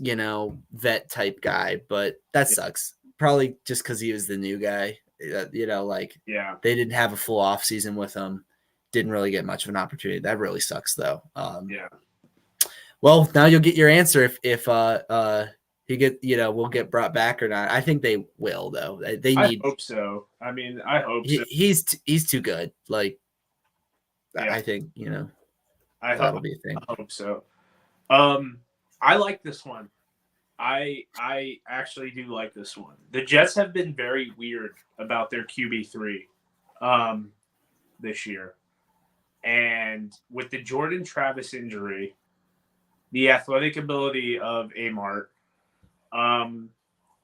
vet type guy, but that sucks. Probably just because he was the new guy. They didn't have a full off season with him. Didn't really get much of an opportunity. That really sucks, though. Yeah. Well, now you'll get your answer if will get brought back or not. I think they will, though. They need. I hope so. I mean, I hope so. He's too good. I think that'll be a thing. I hope so. I like this one. I actually do like this one. The Jets have been very weird about their QB3 this year, and with the Jordan Travis injury, the athletic ability of Amart,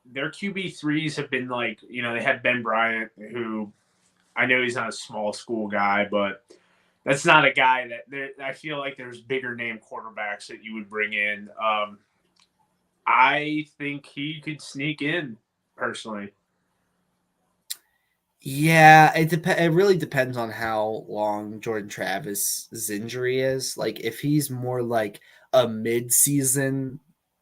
their QB3s have been they had Ben Bryant, who I know he's not a small school guy, but that's not a guy that I feel like there's bigger name quarterbacks that you would bring in. I think he could sneak in personally. Yeah, it really depends on how long Jordan Travis's injury is. If he's more like a mid-season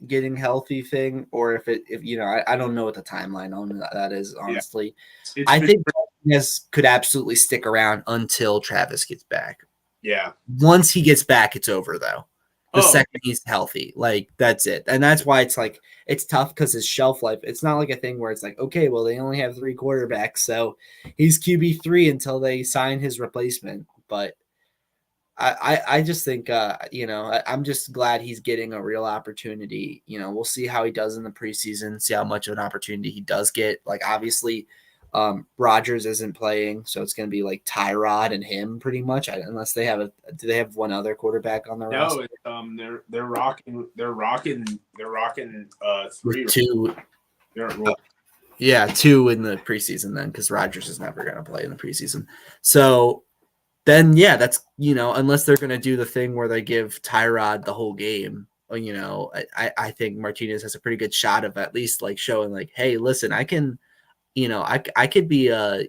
getting healthy thing, or if I don't know what the timeline on that is, honestly. Yeah. I think Martinez could absolutely stick around until Travis gets back. Yeah. Once he gets back, it's over, though. The second he's healthy, that's it. And that's why it's tough, because his shelf life, it's not like a thing where it's okay, well, they only have 3 quarterbacks, so he's QB3 until they sign his replacement. But I just think, I'm just glad he's getting a real opportunity. We'll see how he does in the preseason, see how much of an opportunity he does get. Obviously, Rodgers isn't playing, so it's going to be Tyrod and him pretty much, unless they have do they have one other quarterback on the roster? No, they're rocking 3 2. Yeah, 2 in the preseason then, because Rodgers is never going to play in the preseason. So then, yeah, that's unless they're going to do the thing where they give Tyrod the whole game. I think Martinez has a pretty good shot of at least showing hey, listen, I can. I could be a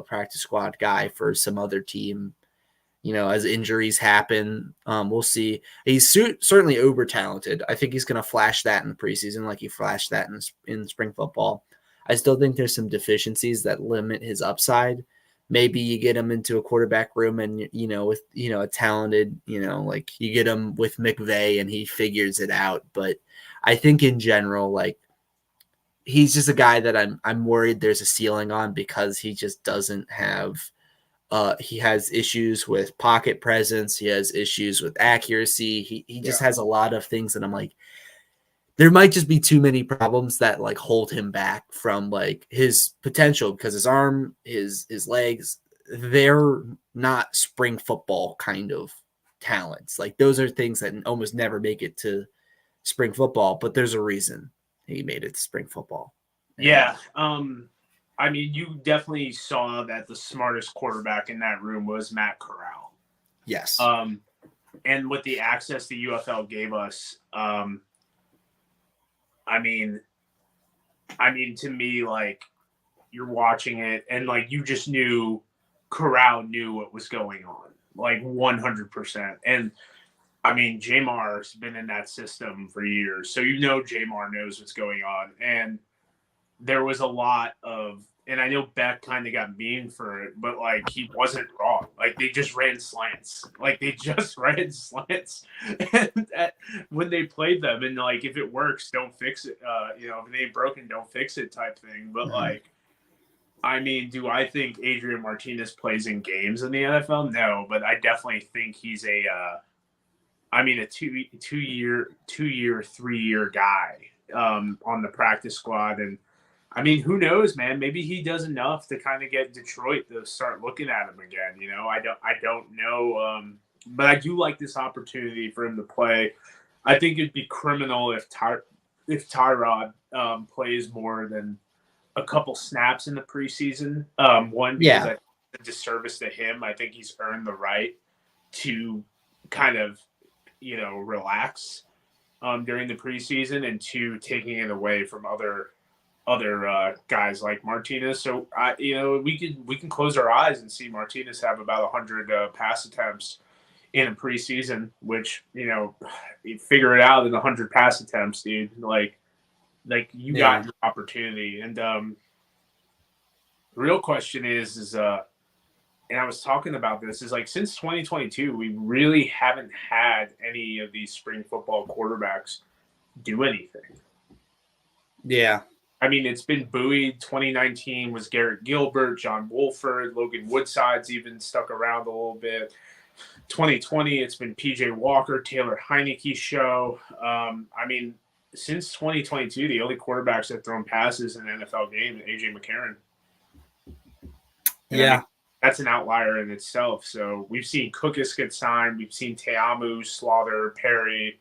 practice squad guy for some other team, as injuries happen. We'll see. He's certainly uber talented. I think he's going to flash that in the preseason, like he flashed that in spring football. I still think there's some deficiencies that limit his upside, maybe you get him into a quarterback room and, with, a talented, like you get him with McVay and he figures it out. But I think in general, like, he's just a guy that I'm worried there's a ceiling on because he just doesn't have he has issues with pocket presence, he has issues with accuracy. He just has a lot of things that I'm like, there might just be too many problems that like hold him back from like his potential, because his arm, his legs, they're not spring football kind of talents. Like those are things that almost never make it to spring football, but there's a reason he made it to spring football. Yeah. I mean, you definitely saw that the smartest quarterback in that room was Matt Corral. Yes. And with the access the UFL gave us, I mean, to me, like, you're watching it and like you just knew Corral knew what was going on, like 100%. And I mean, Jamar's been in that system for years, so Jamar knows what's going on. And there was a lot of, and I know Beck kind of got mean for it, but like he wasn't wrong. Like they just ran slants. And when they played them, and like if it works, don't fix it. If it ain't broken, don't fix it type thing. But like, I mean, do I think Adrian Martinez plays in games in the NFL? No, but I definitely think he's a 2-year, 3-year guy on the practice squad. And I mean, who knows, man? Maybe he does enough to kind of get Detroit to start looking at him again. I don't know, but I do like this opportunity for him to play. I think it'd be criminal if Tyrod plays more than a couple snaps in the preseason. Because I think it's a disservice to him. I think he's earned the right to kind of relax during the preseason, and two, taking it away from other guys like Martinez. So we can close our eyes and see Martinez have about 100 pass attempts in a preseason, which you figure it out in 100 pass attempts, dude. Like you got your opportunity. And the real question is and I was talking about this, is like since 2022, we really haven't had any of these spring football quarterbacks do anything. Yeah. I mean, it's been buoyed. 2019 was Garrett Gilbert, John Wolford, Logan Woodside's even stuck around a little bit. 2020, it's been PJ Walker, Taylor Heineke show. I mean, since 2022, the only quarterbacks that thrown passes in an NFL game is AJ McCarron. And I mean, that's an outlier in itself. So we've seen Cookus get signed. We've seen Teamu, Slaughter, Perry,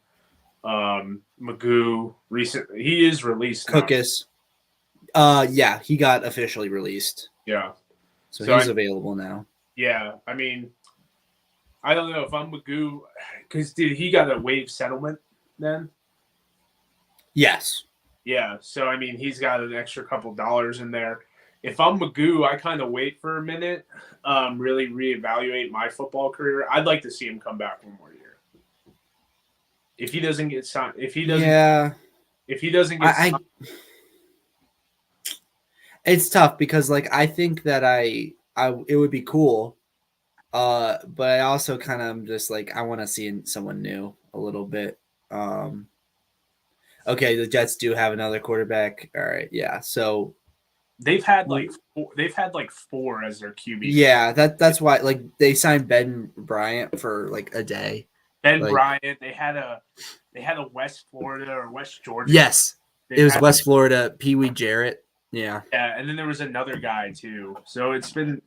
Magoo. Recently, he is released. Cookus. Yeah, he got officially released. Yeah. So he's available now. Yeah. I mean, I don't know if I'm Magoo, because he got a waive settlement then? Yes. Yeah. So, I mean, he's got an extra couple dollars in there. If I'm Magoo, I kind of wait for a minute, really reevaluate my football career. I'd like to see him come back one more year. If he doesn't get signed, if he doesn't get signed, it's tough because like I think that it would be cool, but I also kind of just like I want to see someone new a little bit. Okay, the Jets do have another quarterback. All right, yeah. So they've had like four as their QB. Yeah, that's why like they signed Ben Bryant for like a day. Bryant. They had a West Florida or West Georgia. Yes, it was West Florida. Pee Wee Jarrett. Yeah. Yeah, and then there was another guy too. So it's been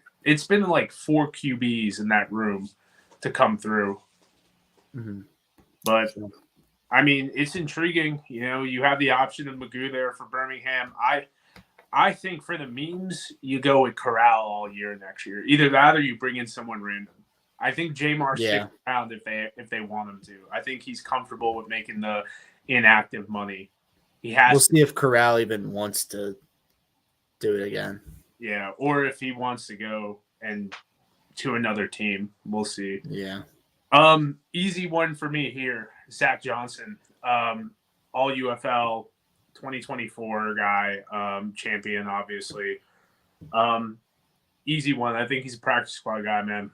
like 4 QBs in that room to come through. Mm-hmm. But I mean, it's intriguing. You have the option of Magoo there for Birmingham. I think for the memes, you go with Corral all year next year. Either that or you bring in someone random. I think Jamar sticks around if they want him to. I think he's comfortable with making the inactive money. We'll see if Corral even wants to do it again. Yeah, or if he wants to go and to another team. We'll see. Yeah. Easy one for me here. Zach Johnson, All-UFL 2024 guy, champion, obviously. Easy one. I think he's a practice squad guy, man.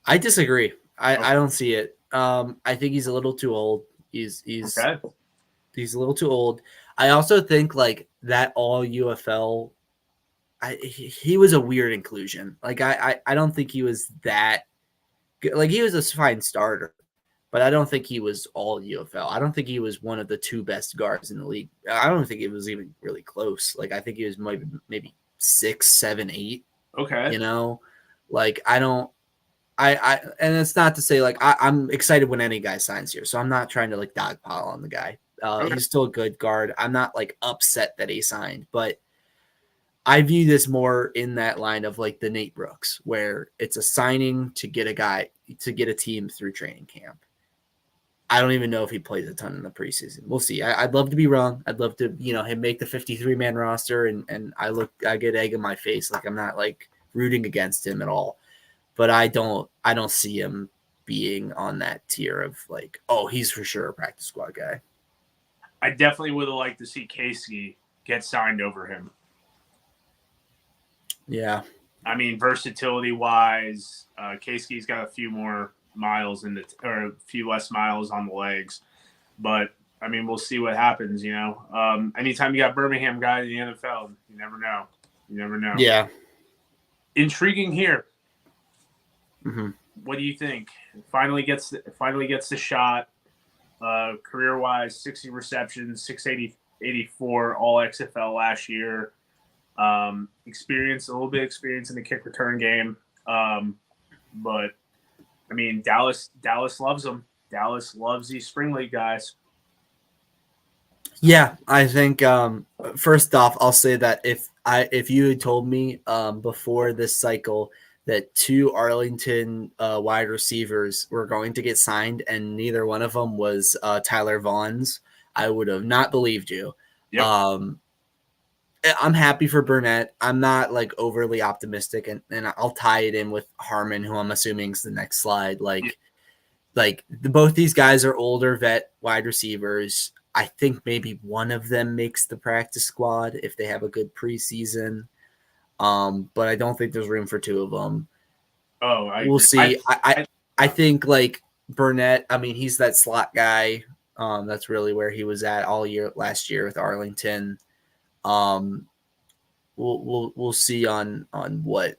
I disagree. Okay. I don't see it. I think he's a little too old. He's Okay. a little too old. I also think like that all UFL. He was a weird inclusion. Like I don't think he was that good. Like he was a fine starter, but I don't think he was all UFL. I don't think he was one of the two best guards in the league. I don't think it was even really close. Like I think he was maybe 6, 7, 8. Okay. You know, like I don't. And it's not to say like I'm excited when any guy signs here, so I'm not trying to like dogpile on the guy. Okay. He's still a good guard. I'm not like upset that he signed, but I view this more in that line of like the Nate Brooks, where it's a signing to get a team through training camp. I don't even know if he plays a ton in the preseason. We'll see. I'd love to be wrong. I'd love to, him make the 53-man roster, and I get egg in my face. Like I'm not like rooting against him at all, but I don't see him being on that tier of like, oh, he's for sure a practice squad guy. I definitely would have liked to see Casey get signed over him. Yeah. I mean, versatility wise, Casey's got a few more miles or a few less miles on the legs, but I mean, we'll see what happens. Anytime you got Birmingham guys in the NFL, you never know. You never know. Yeah. Intriguing here. Mm-hmm. What do you think? Finally gets the shot. Career wise, 60 receptions, 684 all XFL last year. A little bit of experience in the kick return game. But I mean, Dallas loves them. Dallas loves these spring league guys. Yeah, I think first off, I'll say that if you had told me before this cycle that 2 Arlington wide receivers were going to get signed and neither one of them was Tyler Vaughn's, I would have not believed you. Yep. I'm happy for Burnett. I'm not like overly optimistic, and I'll tie it in with Harmon, who I'm assuming is the next slide. Both these guys are older vet wide receivers. I think maybe one of them makes the practice squad if they have a good preseason. But I don't think there's room for 2 of them. Oh, we'll see. I think like Burnett. I mean, he's that slot guy. That's really where he was at all year last year with Arlington. We'll see on what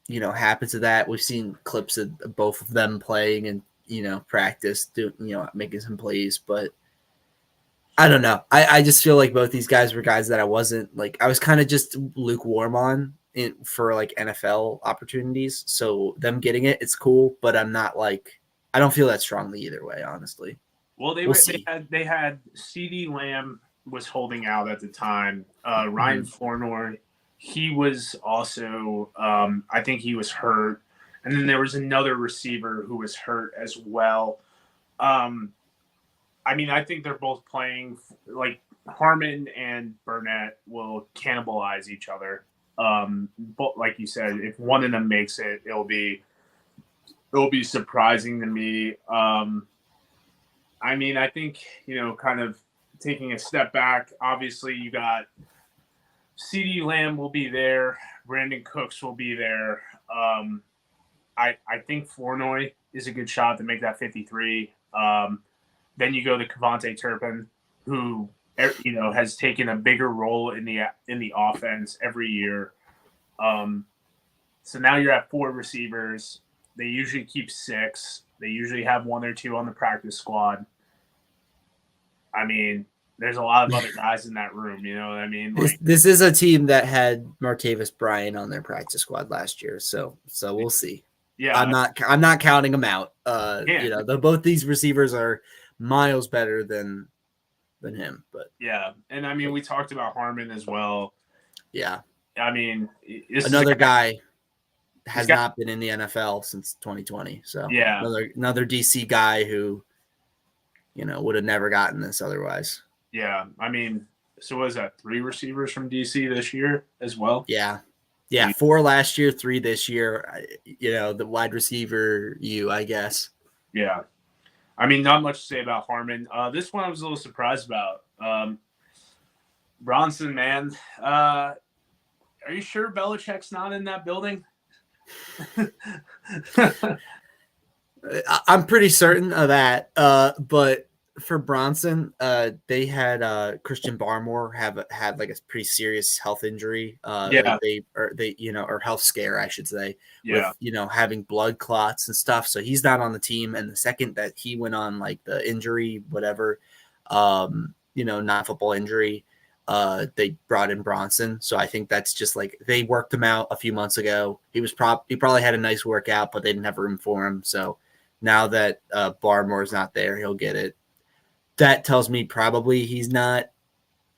happens to that. We've seen clips of both of them playing and practice, making some plays, but I don't know. I just feel like both these guys were guys that I wasn't like. I was kind of just lukewarm on for like NFL opportunities. So them getting it's cool, but I'm not like I don't feel that strongly either way, honestly. Well, they had CD Lamb was holding out at the time. Ryan Flournoy, he was also I think he was hurt, and then there was another receiver who was hurt as well. I mean, I think they're both playing like Harmon and Burnett will cannibalize each other. But like you said, if one of them makes it, it'll be surprising to me. I mean, I think, kind of taking a step back, obviously you got CD Lamb will be there. Brandon Cooks will be there. I think Flournoy is a good shot to make that 53. Then you go to Kevontae Turpin, who has taken a bigger role in the offense every year. So now you're at 4 receivers. They usually keep 6. They usually have 1 or 2 on the practice squad. I mean, there's a lot of other guys in that room. You know what I mean? This is a team that had Martavis Bryant on their practice squad last year, so we'll see. Yeah, I'm not counting them out. Both these receivers are miles better than him, but yeah, and I mean we talked about Harmon as well. Yeah, I mean another guy has not been in the NFL since 2020. So yeah, another DC guy who would have never gotten this otherwise. Yeah, I mean, so what is that? 3 receivers from DC this year as well? Yeah. 4 last year, 3 this year. The wide receiver, I guess. Yeah. I mean, not much to say about Harmon. This one I was a little surprised about. Bronson, man. Are you sure Belichick's not in that building? I'm pretty certain of that. But for Bronson, they had Christian Barmore had like a pretty serious health injury. Yeah. Or health scare, I should say, Yeah. with having blood clots and stuff. So he's not on the team. And the second that he went on like the injury, whatever, non-football injury, they brought in Bronson. So I think that's just like they worked him out a few months ago. He probably had a nice workout, but they didn't have room for him. So now that Barmore's not there, he'll get it. That tells me probably he's not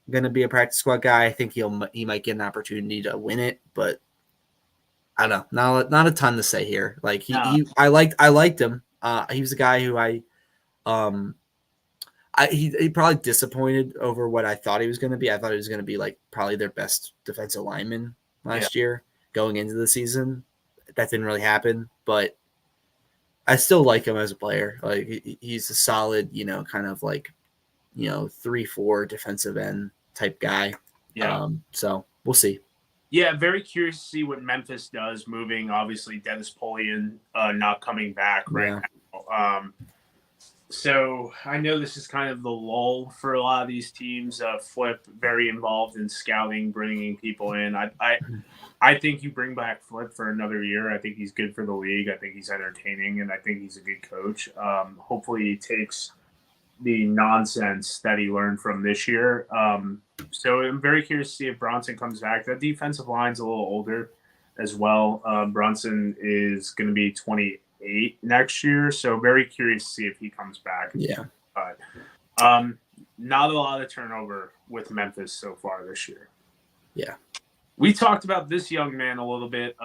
going to be a practice squad guy. I think he might get an opportunity to win it, but I don't know. Not a ton to say here. Like I liked him. He was a guy who he probably disappointed over what I thought he was going to be. I thought he was going to be like probably their best defensive lineman last year going into the season. That didn't really happen, but I still like him as a player. Like he's a solid, kind of like, 3-4 defensive end type guy. Yeah. So we'll see. Yeah, very curious to see what Memphis does moving. Obviously, Dennis Polian not coming back right now. So I know this is kind of the lull for a lot of these teams. Flip very involved in scouting, bringing people in. I think you bring back Flip for another year. I think he's good for the league. I think he's entertaining, and I think he's a good coach. Hopefully, he takes the nonsense that he learned from this year. So I'm very curious to see if Bronson comes back. That defensive line's a little older as well. Bronson is going to be 28 next year, so very curious to see if he comes back. Yeah. But not a lot of turnover with Memphis so far this year. Yeah. We talked about this young man a little bit.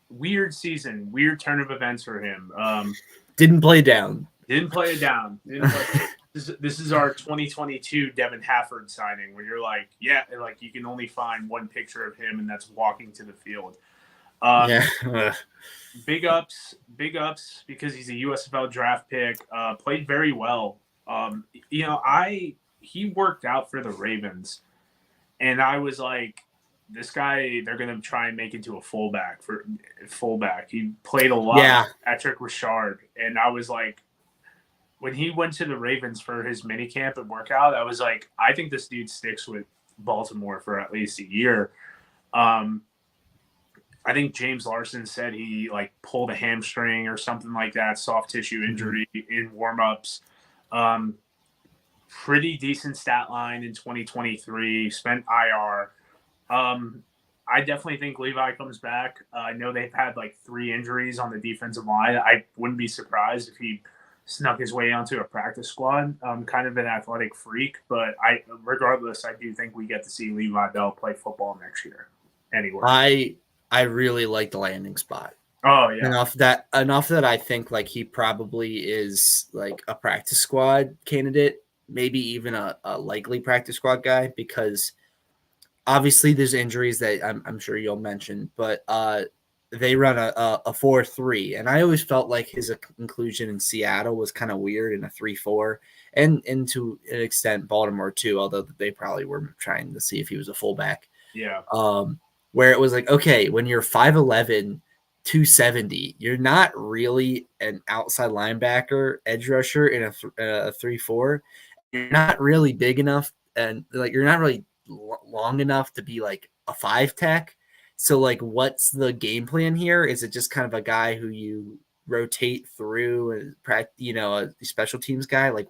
Weird season, weird turn of events for him. Didn't play down. This is our 2022 Devin Hafford signing where you're like, yeah, like you can only find one picture of him, and that's walking to the field. Big ups because he's a USFL draft pick. Played very well. He worked out for the Ravens, and I was like, this guy, they're going to try and make into a fullback. He played a lot. Yeah. Patrick Richard. And I was like, when he went to the Ravens for his minicamp and workout, I was like, I think this dude sticks with Baltimore for at least a year. I think James Larson said he like pulled a hamstring or something like that, soft tissue injury in warmups. Pretty decent stat line in 2023, spent IR. I definitely think Levi comes back. I know they've had like 3 injuries on the defensive line. I wouldn't be surprised if he snuck his way onto a practice squad. Kind of an athletic freak, but regardless, I do think we get to see Levi Bell play football next year. Anyway, I really like the landing spot. Oh yeah. Enough that I think like he probably is like a practice squad candidate, maybe even a likely practice squad guy, because obviously there's injuries that I'm sure you'll mention, but they run a 4-3, and I always felt like his inclusion in Seattle was kind of weird in a 3-4, and to an extent Baltimore too, although they probably were trying to see if he was a fullback. Yeah. Where it was like, okay, when you're 5'11", 270, you're not really an outside linebacker, edge rusher in a 3-4. You're not really big enough, and like you're not really long enough to be like a 5 tech. So like, what's the game plan here? Is it just kind of a guy who you rotate through and a special teams guy? Like,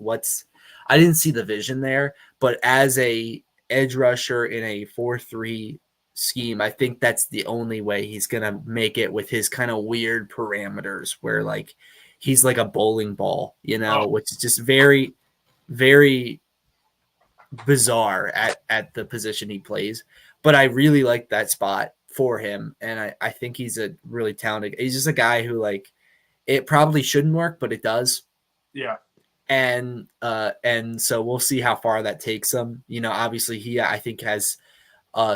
I didn't see the vision there, but as a edge rusher in a 4-3 scheme, I think that's the only way he's gonna make it with his kind of weird parameters where like he's like a bowling ball, which is just very, very bizarre at the position he plays. But I really like that spot for him, and I think he's a really talented. He's just a guy who like it probably shouldn't work, but it does. Yeah. And so we'll see how far that takes him. Obviously he I think has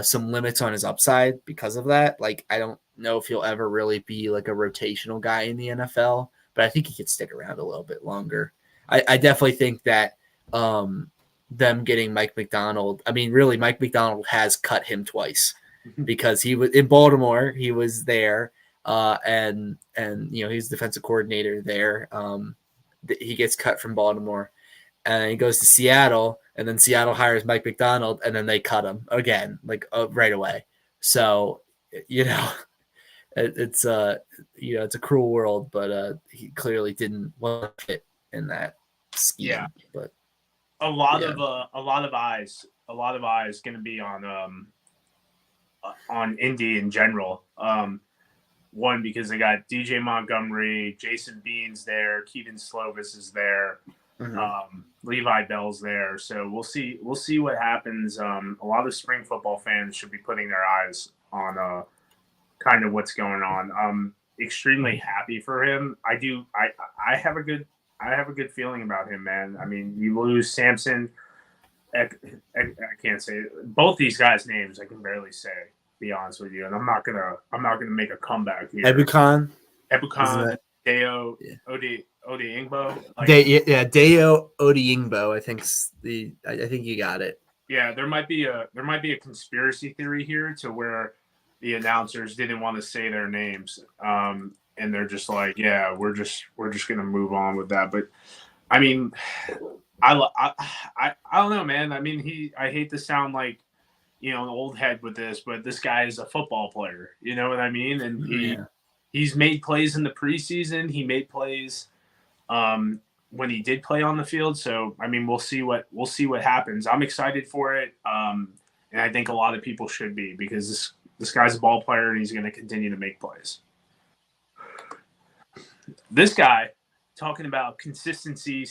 some limits on his upside because of that. Like, I don't know if he'll ever really be like a rotational guy in the NFL, but I think he could stick around a little bit longer. I definitely think that them getting Mike McDonald, I mean, really, Mike McDonald has cut him twice. because he was in Baltimore. He was there, and he's defensive coordinator there. He gets cut from Baltimore, and he goes to Seattle, and then Seattle hires Mike Macdonald, and then they cut him again, like right away. So it's it's a cruel world, but he clearly didn't want to fit in that scheme. Yeah, but a lot of eyes going to be on Indy in general. One, because they got DJ Montgomery, Jason Bean's there, Keaton Slovis is there, Levi Bell's there. So we'll see what happens. A lot of spring football fans should be putting their eyes on kind of what's going on. I'm extremely happy for him. I have a good feeling about him, man. I mean, you lose Samson. I can't say it. Both these guys' names I can barely say. Be honest with you, and I'm not gonna make a comeback here. Ebukan, Deo Odiingbo. Deo Odiingbo. I think you got it. Yeah, there might be a conspiracy theory here to where the announcers didn't want to say their names, and they're just like, yeah, we're just gonna move on with that. But I mean, I don't know, man. I mean, I hate to sound like an old head with this, but this guy is a football player. You know what I mean? And he's made plays in the preseason. He made plays when he did play on the field. So I mean, we'll see what happens. I'm excited for it, and I think a lot of people should be, because this guy's a ball player and he's going to continue to make plays. This guy, talking about consistency,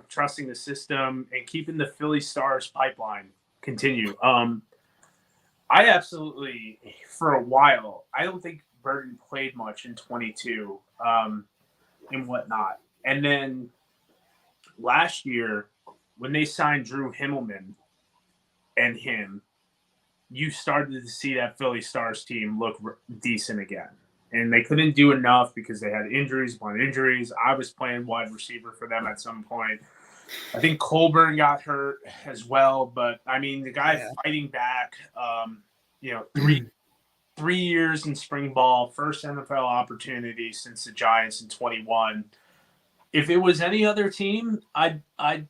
trusting the system, and keeping the Philly Stars pipeline continue. I absolutely, for a while, I don't think Burton played much in 22 and whatnot. And then last year, when they signed Drew Himmelman and him, you started to see that Philly Stars team look decent again. And they couldn't do enough because they had injuries upon injuries. I was playing wide receiver for them at some point. I think Colburn got hurt as well, but I mean, the guy fighting back, 3 years in spring ball, first NFL opportunity since the Giants in 21. If it was any other team, I'd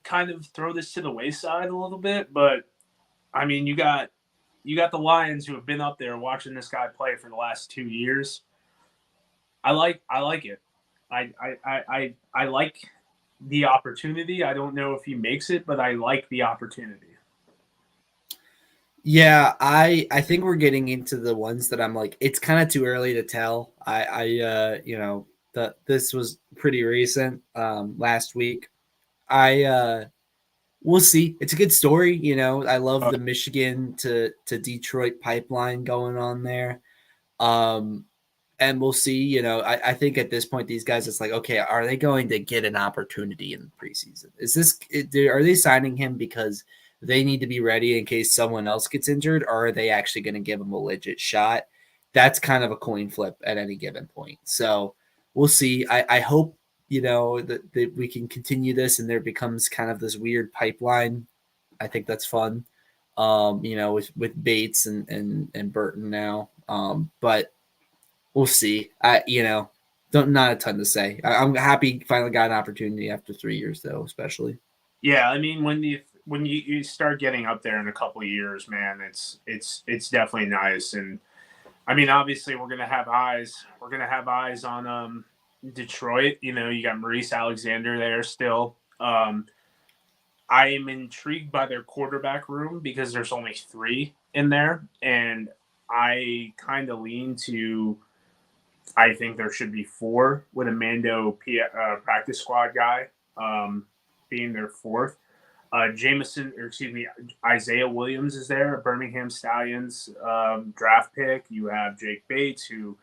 kind of throw this to the wayside a little bit, but I mean, you got the Lions who have been up there watching this guy play for the last 2 years. I like it. I like the opportunity. I don't know if he makes it, but I like the opportunity. Yeah, I think we're getting into the ones that I'm like, it's kind of too early to tell. This was pretty recent, last week. We'll see. It's a good story. I love the Michigan to Detroit pipeline going on there. And we'll see. I think at this point, these guys, it's like, okay, are they going to get an opportunity in the preseason? Are they signing him because they need to be ready in case someone else gets injured, or are they actually going to give him a legit shot? That's kind of a coin flip at any given point. So we'll see. I hope, that we can continue this and there becomes kind of this weird pipeline. I think that's fun, with Bates and Burton now. But we'll see. Not a ton to say. I'm happy finally got an opportunity after 3 years, though, especially. Yeah, I mean, when you start getting up there in a couple of years, man, it's definitely nice. And I mean, obviously, we're gonna have eyes. We're gonna have eyes on Detroit. You got Maurice Alexander there still. I am intrigued by their quarterback room because there's only 3 in there, and I kind of lean to. I think there should be 4 with a Mando practice squad guy being their 4th. Isaiah Williams is there, Birmingham Stallions draft pick. You have Jake Bates, who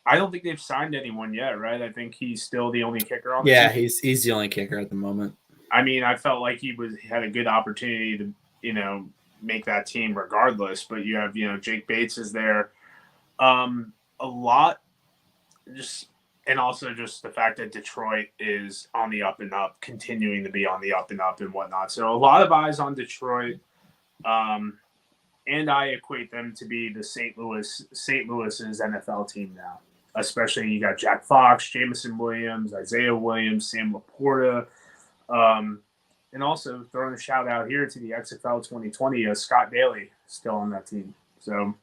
I don't think they've signed anyone yet, right? I think he's still the only kicker on the team. He's the only kicker at the moment. I mean, I felt like he had a good opportunity to, make that team regardless. But you have, Jake Bates is there. A lot, and also just the fact that Detroit is on the up and up, continuing to be on the up and up and whatnot. So a lot of eyes on Detroit. And and I equate them to be the St. Louis's NFL team now. Especially you got Jack Fox, Jameson Williams, Isaiah Williams, Sam Laporta, and also throwing a shout out here to the XFL 2020, Scott Daly still on that team. So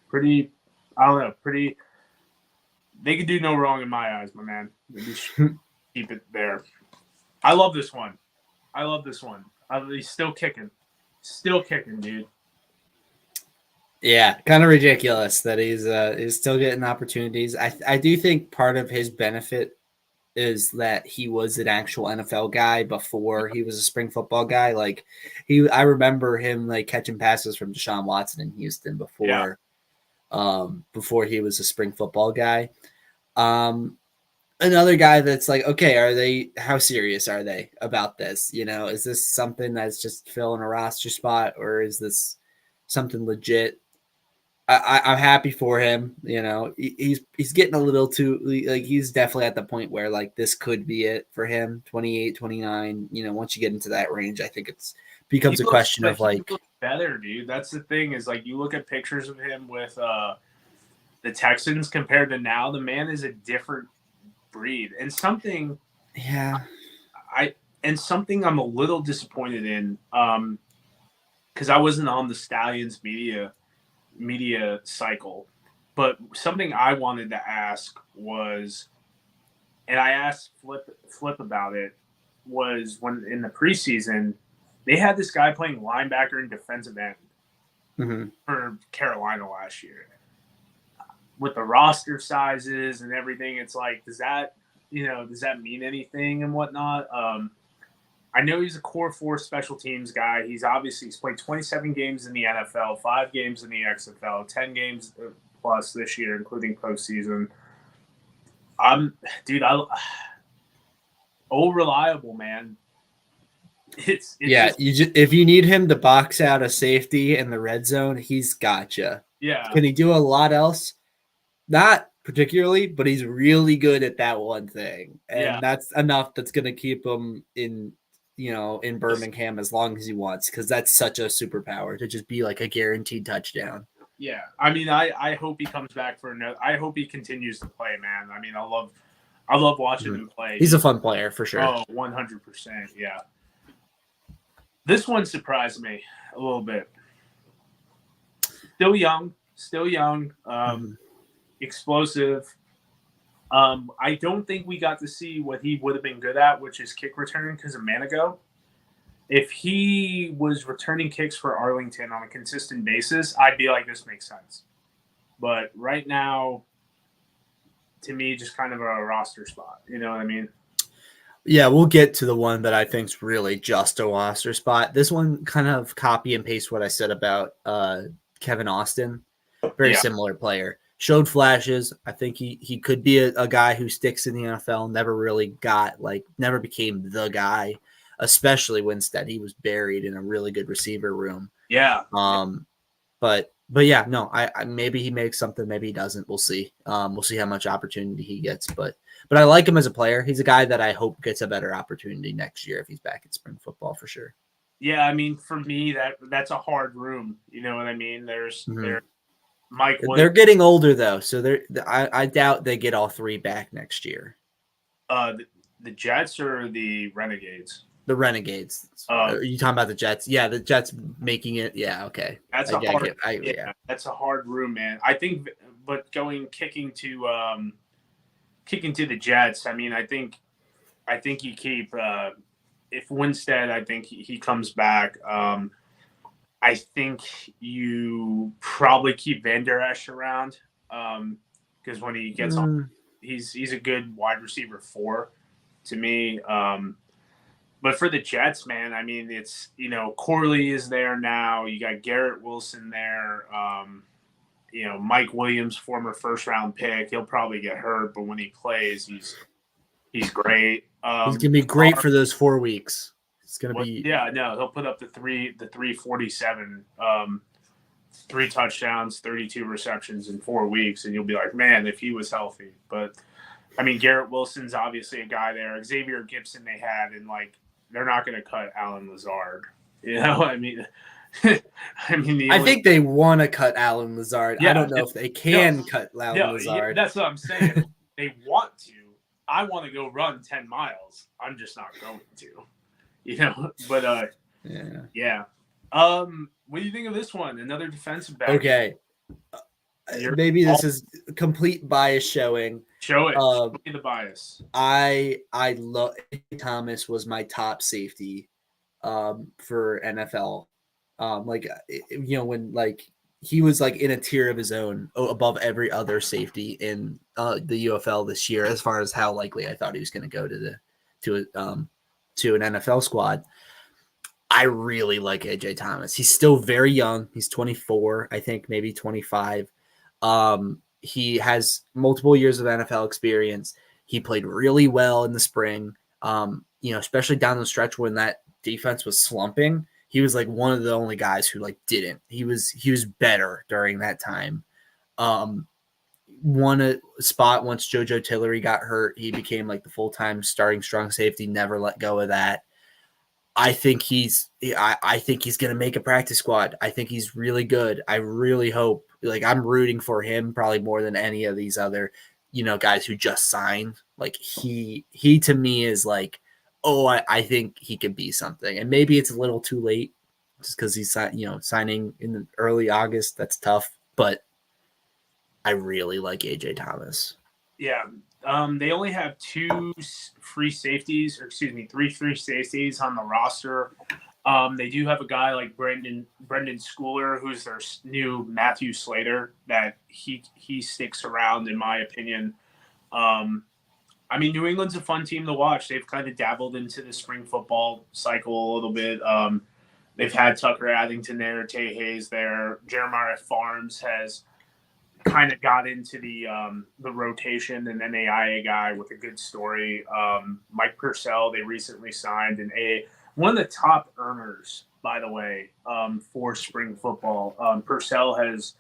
pretty, I don't know, pretty. They could do no wrong in my eyes, my man. They just keep it there. I love this one. He's still kicking, dude. Yeah, kind of ridiculous that he's still getting opportunities. I do think part of his benefit is that he was an actual NFL guy before he was a spring football guy. Like I remember him like catching passes from Deshaun Watson in Houston before he was a spring football guy. Another guy that's like, okay, how serious are they about this? You know, is this something that's just filling a roster spot, or is this something legit? I'm happy for him. You know, he's getting a little too, like, he's definitely at the point where like this could be it for him. 28, 29. You know, once you get into that range, I think becomes a question of like, he looks better, dude. That's the thing is like you look at pictures of him with the Texans compared to now, the man is a different breed, and something I'm a little disappointed in, because I wasn't on the Stallions media cycle, but something I wanted to ask was, and I asked Flip about it, was when in the preseason they had this guy playing linebacker and defensive end for Carolina last year. With the roster sizes and everything, it's like, does that mean anything and whatnot? I know he's a core 4 special teams guy. He's played 27 games in the NFL, 5 games in the XFL, 10 games plus this year, including postseason. Reliable, man. If you need him to box out a safety in the red zone, he's gotcha. Yeah. Can he do a lot else? Not particularly, but he's really good at that one thing, and that's enough. That's going to keep him in Birmingham as long as he wants, because that's such a superpower to just be like a guaranteed touchdown. Yeah, I mean, I hope he comes back for another. I hope he continues to play, man. I mean, I love watching him play. He's a fun player for sure. Oh, 100%. Yeah. This one surprised me a little bit. Still young. Explosive. I don't think we got to see what he would have been good at, which is kick return, because a man ago, if he was returning kicks for Arlington on a consistent basis, I'd be like, this makes sense. But right now, to me, just kind of a roster spot. You know what I mean? Yeah, we'll get to the one that I think is really just a roster spot. This one kind of copy and paste what I said about Kevin Austin. Very similar player. Showed flashes. I think he could be a guy who sticks in the NFL. Never became the guy, especially when instead he was buried in a really good receiver room. Yeah. But yeah, no, I maybe he makes something, maybe he doesn't. We'll see. We'll see how much opportunity he gets. But I like him as a player. He's a guy that I hope gets a better opportunity next year if he's back in spring football for sure. Yeah, I mean, for me, that's a hard room. You know what I mean? There's Mike Williams. They're getting older though, so I doubt they get all 3 back next year. The Jets or the Renegades? The Renegades. Are you talking about the Jets? Yeah, the Jets making it. Yeah, okay. That's that's a hard room, man. I think, but kicking to the Jets. I mean, I think you keep if Winstead. I think he comes back. I think you probably keep Van Der Esch around because when he gets on, he's a good wide receiver 4 to me. But for the Jets, man, I mean, it's, Corley is there now. You got Garrett Wilson there. Mike Williams, former first-round pick. He'll probably get hurt, but when he plays, he's great. He's gonna be great for those 4 weeks. It's gonna be he'll put up the 347, 3 touchdowns, 32 receptions in 4 weeks, and you'll be like, man, if he was healthy. But I mean, Garrett Wilson's obviously a guy there. Xavier Gibson they had, and they're not going to cut Alan Lazard. I mean, I mean, I think they want to cut Alan Lazard. yeah, I don't know if they can cut Alan no, Lazard. that's what I'm saying. They want to. I want to go run 10 miles. I'm just not going to, but yeah. What do you think of this one? Another defensive back. Okay. Maybe this is complete bias showing. Show it. Show me the bias. I love Thomas was my top safety for NFL. When like he was like in a tier of his own above every other safety in the UFL this year, as far as how likely I thought he was going to go to an NFL squad. I really like AJ Thomas. He's still very young. He's 24, I think, maybe 25. He has multiple years of NFL experience. He played really well in the spring. Especially down the stretch when that defense was slumping. He was like one of the only guys who like didn't. He was better during that time. Won a spot once JoJo Tillery got hurt. He became like the full-time starting strong safety. Never let go of that. I think he's going to make a practice squad. I think he's really good. I really hope. Like I'm rooting for him probably more than any of these other, guys who just signed. Like he to me is like, I think he could be something. And maybe it's a little too late just because he's signing in the early August. That's tough. But I really like AJ Thomas. Yeah. They only have three free safeties on the roster. They do have a guy like Brendan Schooler, who's their new Matthew Slater, that he sticks around, in my opinion. New England's a fun team to watch. They've kind of dabbled into the spring football cycle a little bit. They've had Tucker Addington there, Tay Hayes there. Jeremiah Farms has kind of got into the rotation, an NAIA guy with a good story. Mike Purcell, they recently signed, one of the top earners, by the way, for spring football. Purcell has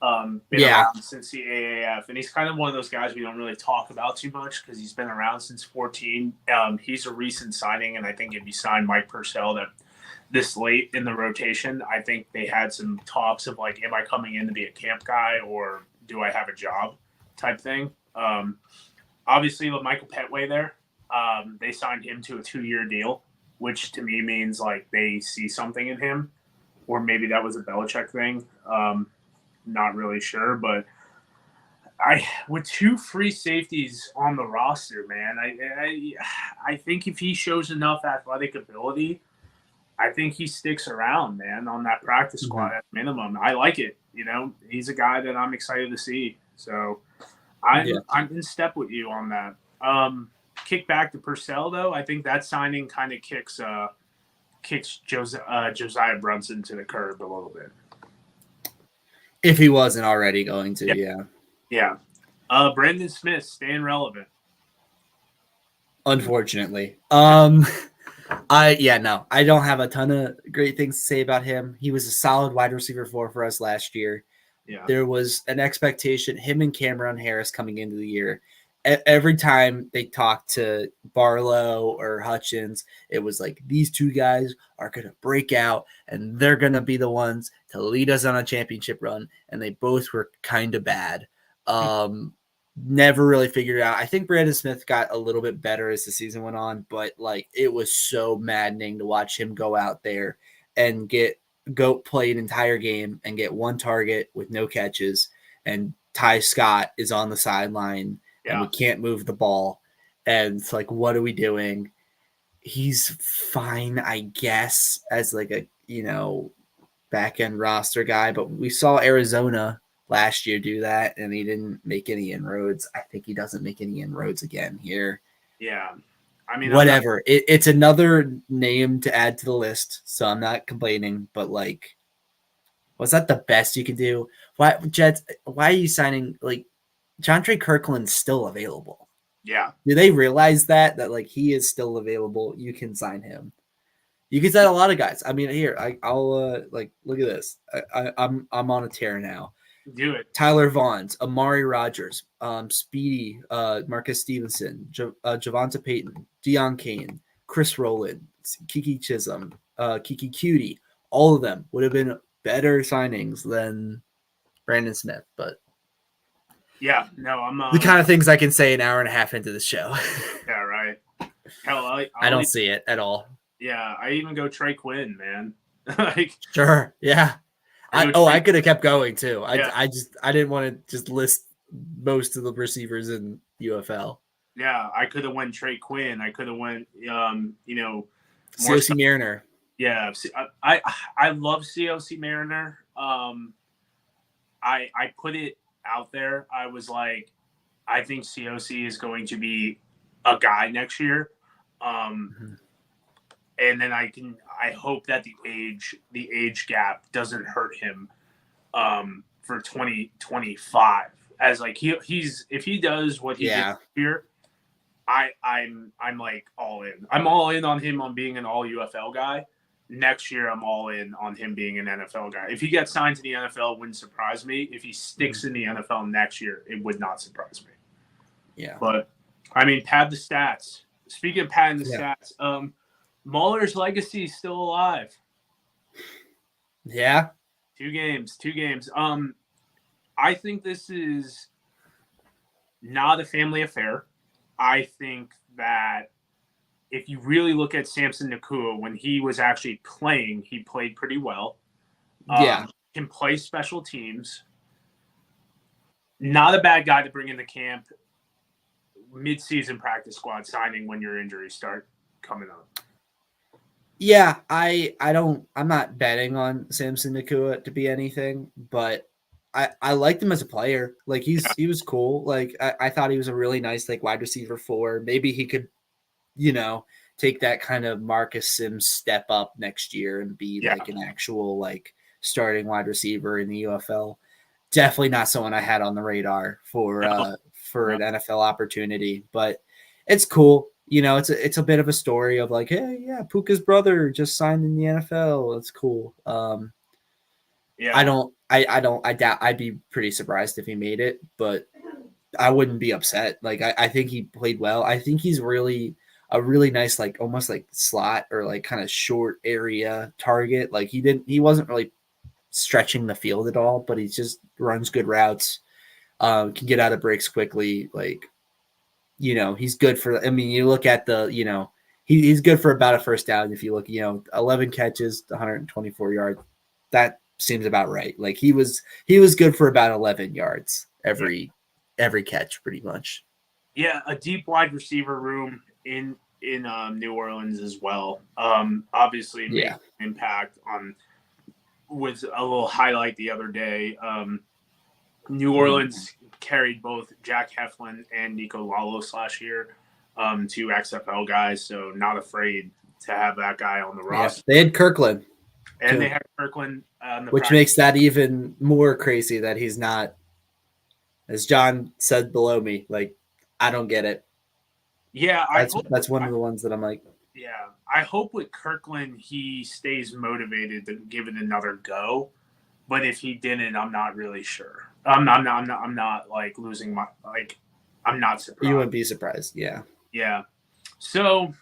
been around since the AAF, and he's kind of one of those guys we don't really talk about too much because he's been around since 14. He's a recent signing, and I think if you sign Mike Purcell this late in the rotation, I think they had some talks of like, am I coming in to be a camp guy or do I have a job type thing? Obviously, with Michael Petway there, they signed him to a 2-year deal, which to me means like they see something in him, or maybe that was a Belichick thing. Not really sure, but with 2 free safeties on the roster, man, I think if he shows enough athletic ability, I think he sticks around, man, on that practice squad at minimum. I like it. He's a guy that I'm excited to see. So I'm in step with you on that. Kick back to Purcell, though. I think that signing kind of kicks Josiah Brunson to the curb a little bit. If he wasn't already going to, yeah. Brandon Smith staying relevant. Unfortunately. I don't have a ton of great things to say about him. He was a solid wide receiver for us last year. Yeah. There was an expectation, him and Cameron Harris coming into the year. Every time they talked to Barlow or Hutchins, it was like these 2 guys are going to break out and they're going to be the ones to lead us on a championship run. And they both were kind of bad. Never really figured it out. I think Brandon Smith got a little bit better as the season went on, but like it was so maddening to watch him go out there and go play an entire game and get 1 target with no catches. And Ty Scott is on the sideline and we can't move the ball. And it's like, what are we doing? He's fine, I guess, as like a, back end roster guy, but we saw Arizona last year do that, and he didn't make any inroads. I think he doesn't make any inroads again here. Yeah. Whatever. It's another name to add to the list, so I'm not complaining, but like, was that the best you could do? Why, Jets, why are you signing, like, Jontre Kirkland's still available? Yeah. Do they realize that like he is still available? You can sign him. You can sign a lot of guys. I'll look at this. I'm on a tear now. Do it. Tyler Vaughns, Amari Rogers, Speedy, Marcus Stevenson, Javonta Payton, Deion Kane, Chris Rowland, Kiki Chisholm, Kiki Cutie, all of them would have been better signings than Brandon Smith. But Yeah, no, I'm the kind of things I can say an hour and a half into the show. yeah, right. Hell, I don't see it at all. Yeah, I even go Trey Quinn, man. Like, sure, yeah. I could have kept going too. Yeah. I didn't want to just list most of the receivers in UFL. Yeah, I could have went Trey Quinn. I could have went, COC Mariner. Yeah, I love COC Mariner. I put it out there. I was like, I think COC is going to be a guy next year. And then I hope that the age gap doesn't hurt him for 2025. As like he's if he does what he did here, I'm like all in. I'm all in on him on being an all UFL guy. Next year, I'm all in on him being an NFL guy. If he gets signed to the NFL, it wouldn't surprise me. If he sticks in the NFL next year, it would not surprise me. Yeah. But, I mean, pad the stats. Speaking of padding the stats, Mahler's legacy is still alive. Yeah. 2 games. I think this is not a family affair. I think that if you really look at Samson Nakua, when he was actually playing, he played pretty well. Can play special teams. Not a bad guy to bring into camp. Mid-season practice squad signing when your injuries start coming up. Yeah, I'm not betting on Samson Nakua to be anything, but I liked him as a player. Like he was cool. Like I thought he was a really nice like wide receiver 4. Maybe he could, take that kind of Marcus Sims step up next year and be like an actual like starting wide receiver in the UFL. Definitely not someone I had on the radar for an NFL opportunity, but it's cool. It's a bit of a story of like, hey, yeah, Puka's brother just signed in the NFL. It's cool. I doubt I'd be pretty surprised if he made it, but I wouldn't be upset. Like I think he played well. I think he's really a really nice, like almost like slot or like kind of short area target. Like he wasn't really stretching the field at all, but he just runs good routes, can get out of breaks quickly. Like, he's good for, I mean, you look at the, he's good for about a first down. If you look, 11 catches, 124 yards, that seems about right. Like he was good for about 11 yards every catch pretty much. Yeah. A deep wide receiver room in New Orleans as well. Obviously made an impact on, was a little highlight the other day. New Orleans carried both Jack Heflin and Nico Lalos last year, 2 XFL guys, so not afraid to have that guy on the roster. They had Kirkland. And too. They had Kirkland. Which makes that even more crazy that he's not, as John said below me, like, I don't get it. Yeah. That's one of the ones that I'm like. Yeah. I hope with Kirkland he stays motivated to give it another go. But if he didn't, I'm not really sure. I'm not like losing my, like, I'm not surprised. You wouldn't be surprised. Yeah. Yeah. So,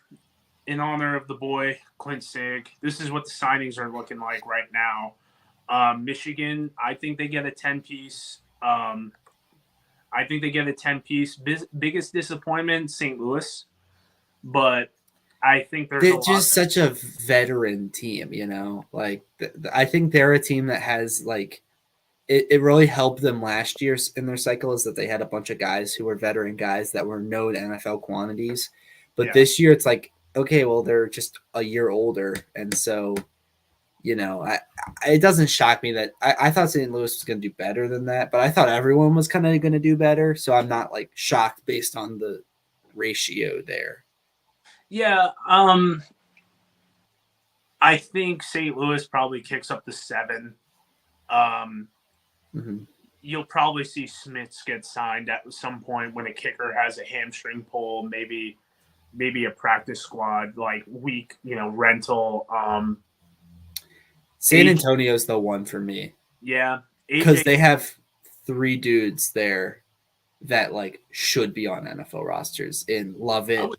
in honor of the boy, Clint Sig, this is what the signings are looking like right now. Michigan, I think they get a 10-piece. Biggest disappointment, St. Louis. But I think they're just such a veteran team, Like, I think they're a team that has, like, it really helped them last year in their cycle is that they had a bunch of guys who were veteran guys that were known NFL quantities. But this year it's like, okay, well, they're just a year older. And so, it doesn't shock me that I thought St. Louis was going to do better than that, but I thought everyone was kind of going to do better. So I'm not like shocked based on the ratio there. Yeah. I think St. Louis probably kicks up to 7. You'll probably see Smiths get signed at some point when a kicker has a hamstring pull, maybe a practice squad like week, rental. San Antonio's the one for me. Yeah, because they have 3 dudes there that like should be on NFL rosters in Lovett,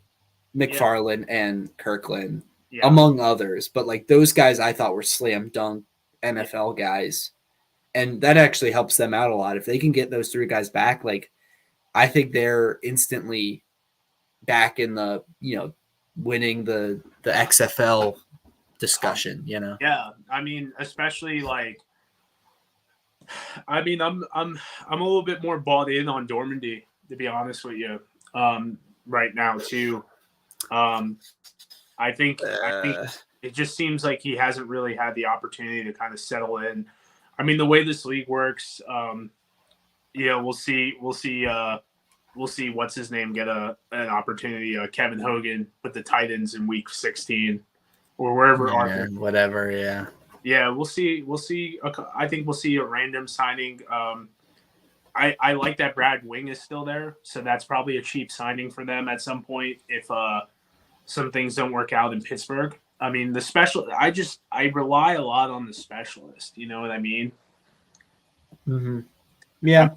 McFarland, and Kirkland. Yeah. among others. But like those guys, I thought were slam dunk Yeah. NFL guys, and that actually helps them out a lot if they can get those three guys back. Like I think they're instantly back in the winning the XFL discussion. Yeah. I mean, especially like, I mean, I'm a little bit more bought in on Dormandy, to be honest with you, right now too. Um, I think Uh, it just seems like he hasn't really had the opportunity to kind of settle in. I mean, the way this league works, we'll see. We'll see what's his name get an opportunity. Kevin Hogan with the Titans in Week 16 or wherever yeah, Arthur. whatever. Yeah. Yeah, we'll see. We'll see. I think we'll see a random signing. I like that Brad Wing is still there, so that's probably a cheap signing for them at some point if some things don't work out in Pittsburgh. I mean, I rely a lot on the specialist. You know what I mean? Mm-hmm. Yeah.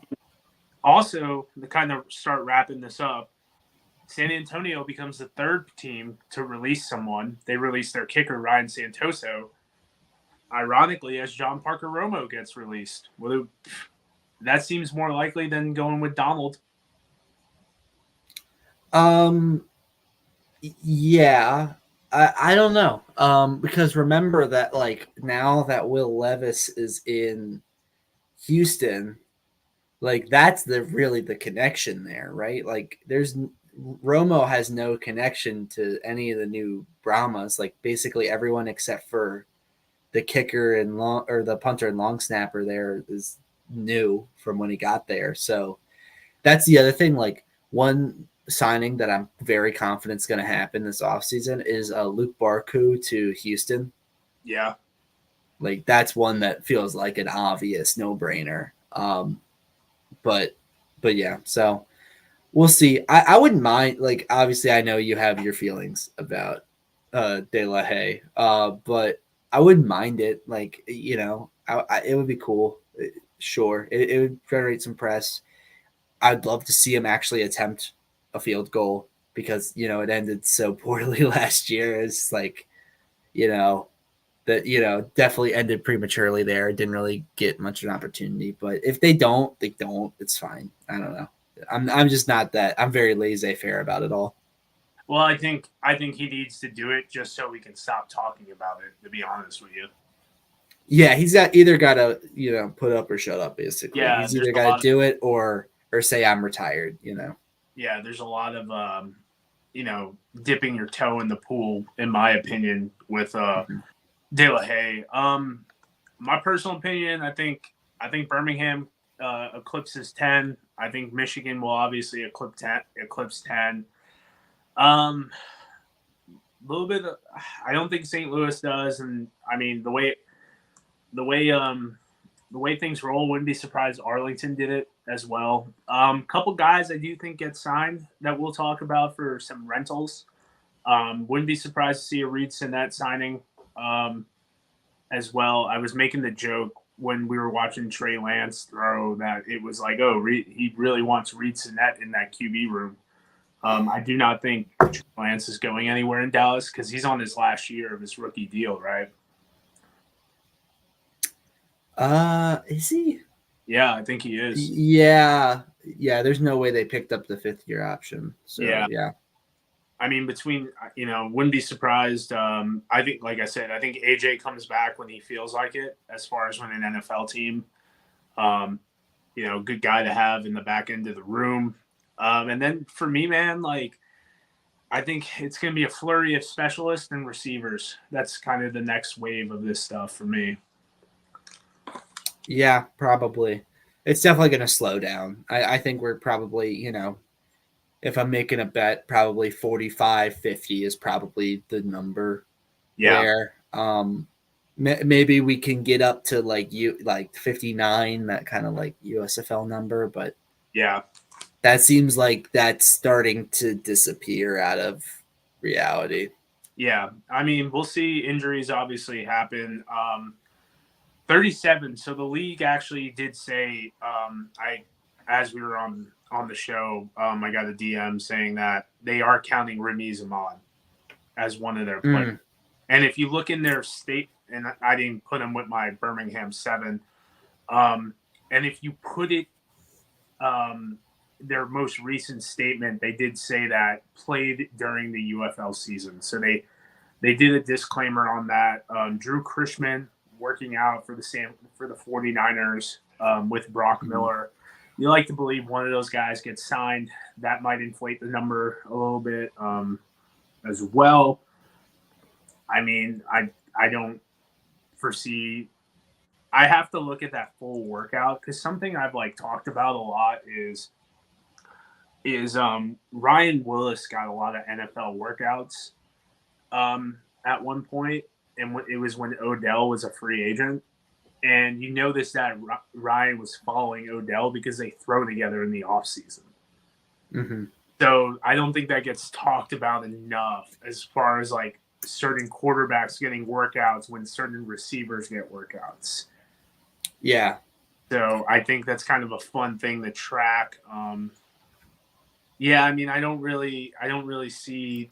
Also, to kind of start wrapping this up, San Antonio becomes the third team to release someone. They released their kicker, Ryan Santoso, ironically, as John Parker Romo gets released. Well, that seems more likely than going with Donald. Yeah. I don't know. Because remember that like now that Will Levis is in Houston, like that's really the connection there, right? Like there's Romo has no connection to any of the new Brahmas. Like basically everyone except for the kicker and long or the punter and long snapper there is new from when he got there. So that's the other thing. Like one signing that I'm very confident is going to happen this offseason is Luke Barku to Houston. Yeah. Like that's one that feels like an obvious no brainer. But yeah, so we'll see. I wouldn't mind. Like obviously, I know you have your feelings about De La Haye, but I wouldn't mind it. Like it would be cool. Sure, it would generate some press. I'd love to see him actually attempt a field goal because it ended so poorly last year. It's like you know that definitely ended prematurely there. Didn't really get much of an opportunity. But if they don't, they don't. It's fine. I don't know. I'm just not that. I'm very laissez-faire about it all. Well, I think he needs to do it just so we can stop talking about it. To be honest with you. Yeah, he's either got to put up or shut up. Basically, Yeah, he's either got to do it or say I'm retired. Yeah, there's a lot of dipping your toe in the pool, in my opinion, with Mm-hmm. De La Haye. My personal opinion, I think Birmingham eclipses 10. I think Michigan will obviously eclipse 10. A little bit. I don't think St. Louis does, and I mean the way the way things roll, wouldn't be surprised Arlington did it as well. Couple guys I do think get signed that we'll talk about for some rentals. Wouldn't be surprised to see a Reed Sinet signing as well. I was making the joke when we were watching Trey Lance throw that it was like, oh, he really wants Reed Sinet in that QB room. I do not think Trey Lance is going anywhere in Dallas because he's on his last year of his rookie deal, right? Is he? Yeah, I think he is. Yeah. There's no way they picked up the 5th-year option. So Yeah. yeah. I mean, wouldn't be surprised. I think, like I said, I think AJ comes back when he feels like it, as far as when an NFL team, good guy to have in the back end of the room. And then for me, man, like, I think it's going to be a flurry of specialists and receivers. That's kind of the next wave of this stuff for me. Yeah, probably. It's definitely going to slow down. I think we're probably, if I'm making a bet, probably 45, 50 is probably the number Yeah. where maybe we can get up to like 59, that kind of like USFL number, but Yeah. that seems like that's starting to disappear out of reality. Yeah. I mean, we'll see. Injuries obviously happen. 37. So the league actually did say, as we were on the show, I got a DM saying that they are counting Ramiz Ahmad as one of their players. And if you look in their state, and I didn't put them with my Birmingham 7, and if you put it, their most recent statement, they did say that played during the UFL season. So they did a disclaimer on that. Drew Chrisman working out for the 49ers with Brock Miller. You like to believe one of those guys gets signed. That might inflate the number a little bit as well. I mean, I don't foresee. I have to look at that full workout because something I've like talked about a lot is Ryan Willis got a lot of NFL workouts at one point, and it was when Odell was a free agent. And you notice that Ryan was following Odell because they throw together in the offseason. Mm-hmm. So I don't think that gets talked about enough as far as like certain quarterbacks getting workouts when certain receivers get workouts. Yeah. So I think that's kind of a fun thing to track. Yeah, I mean, I don't really see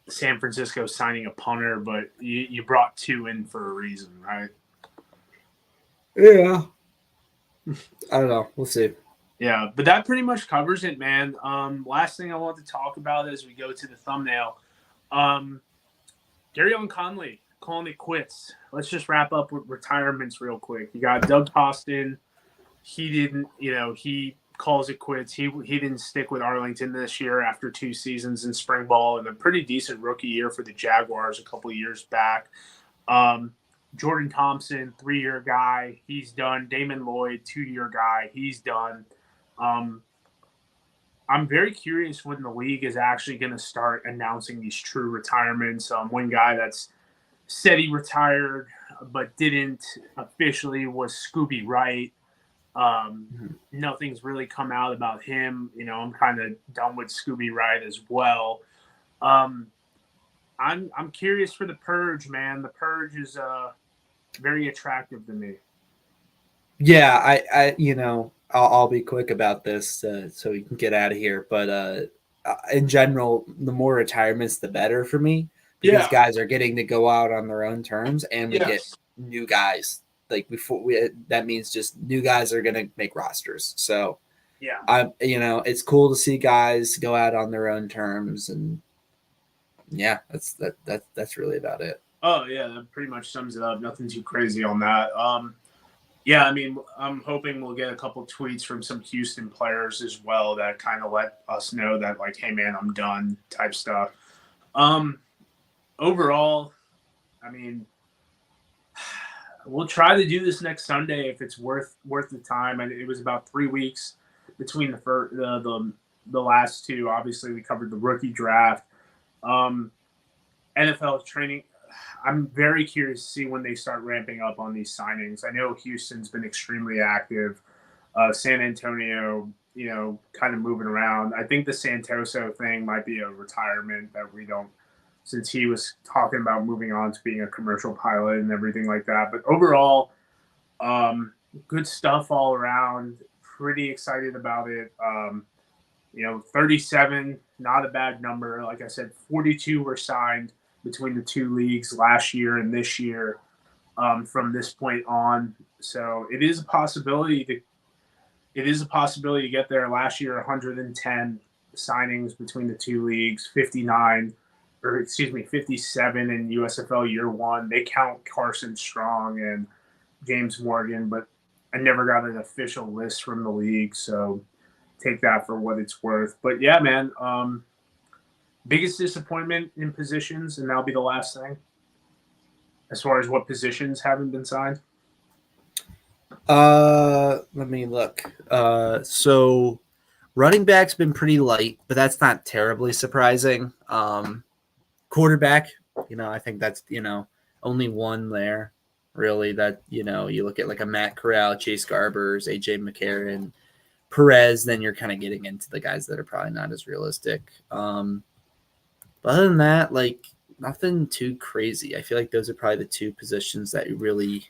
San Francisco signing a punter, but you brought 2 in for a reason, right? Yeah. I don't know. We'll see. Yeah, but that pretty much covers it, man. Last thing I want to talk about as we go to the thumbnail. Darion Conley calling it quits. Let's just wrap up with retirements real quick. You got Doug Poston. He didn't, he calls it quits. He didn't stick with Arlington this year after 2 seasons in spring ball and a pretty decent rookie year for the Jaguars a couple of years back. Jordan Thompson, 3-year guy, he's done. Damon Lloyd, 2-year guy, he's done. I'm very curious when the league is actually going to start announcing these true retirements. One guy that's said he retired but didn't officially was Scooby Wright. Nothing's really come out about him. I'm kind of done with Scooby Wright as well. I'm curious for the Purge, man. The Purge is very attractive to me. Yeah, I'll be quick about this so we can get out of here. But in general, the more retirements, the better for me because guys are getting to go out on their own terms, and we get new guys. Like that means just new guys are going to make rosters. So it's cool to see guys go out on their own terms, and that's really about it. Oh yeah, that pretty much sums it up. Nothing too crazy on that. Yeah, I mean, I'm hoping we'll get a couple tweets from some Houston players as well that kind of let us know that, like, hey, man, I'm done type stuff. Overall, I mean, we'll try to do this next Sunday if it's worth the time. And it was about 3 weeks between the last two. Obviously, we covered the rookie draft. NFL training. I'm very curious to see when they start ramping up on these signings. I know Houston's been extremely active. San Antonio, kind of moving around. I think the Santoso thing might be a retirement that we don't, since he was talking about moving on to being a commercial pilot and everything like that. But overall, good stuff all around. Pretty excited about it. 37, not a bad number. Like I said, 42 were signed between the 2 leagues last year and this year from this point on. So it is a possibility to get there. Last year, 110 signings between the 2 leagues, 57 in USFL year 1. They count Carson Strong and James Morgan, but I never got an official list from the league, so take that for what it's worth. But yeah, man, biggest disappointment in positions, and that'll be the last thing, as far as what positions haven't been signed. Let me look. So running back's been pretty light, but that's not terribly surprising. Quarterback, I think that's, only one there really that, you look at like a Matt Corral, Chase Garbers, AJ McCarron, Perez, then you're kind of getting into the guys that are probably not as realistic. But other than that, like nothing too crazy. I feel like those are probably the 2 positions that really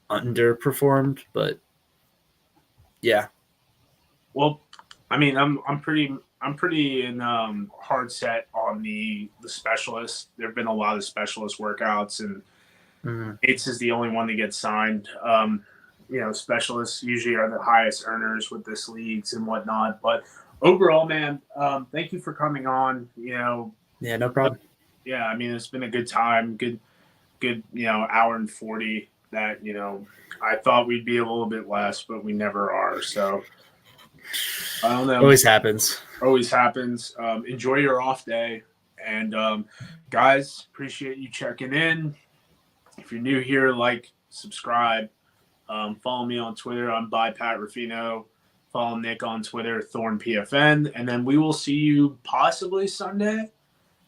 underperformed, but yeah. Well, I mean, I'm pretty I'm pretty in hard set on the specialists. There have been a lot of specialist workouts, and Bates is the only one that gets signed. Specialists usually are the highest earners with this leagues and whatnot. But overall, man, thank you for coming on. Yeah, no problem. Yeah, I mean, it's been a good time. Good, hour and 40 that, I thought we'd be a little bit less, but we never are. So I don't know. Always happens. Always happens. Enjoy your off day. And guys, appreciate you checking in. If you're new here, like, subscribe. Follow me on Twitter. I'm by Pat Ruffino. Follow Nick on Twitter, Thorn PFN. And then we will see you possibly Sunday,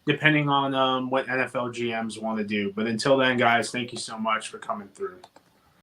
depending on what NFL GMs want to do. But until then, guys, thank you so much for coming through.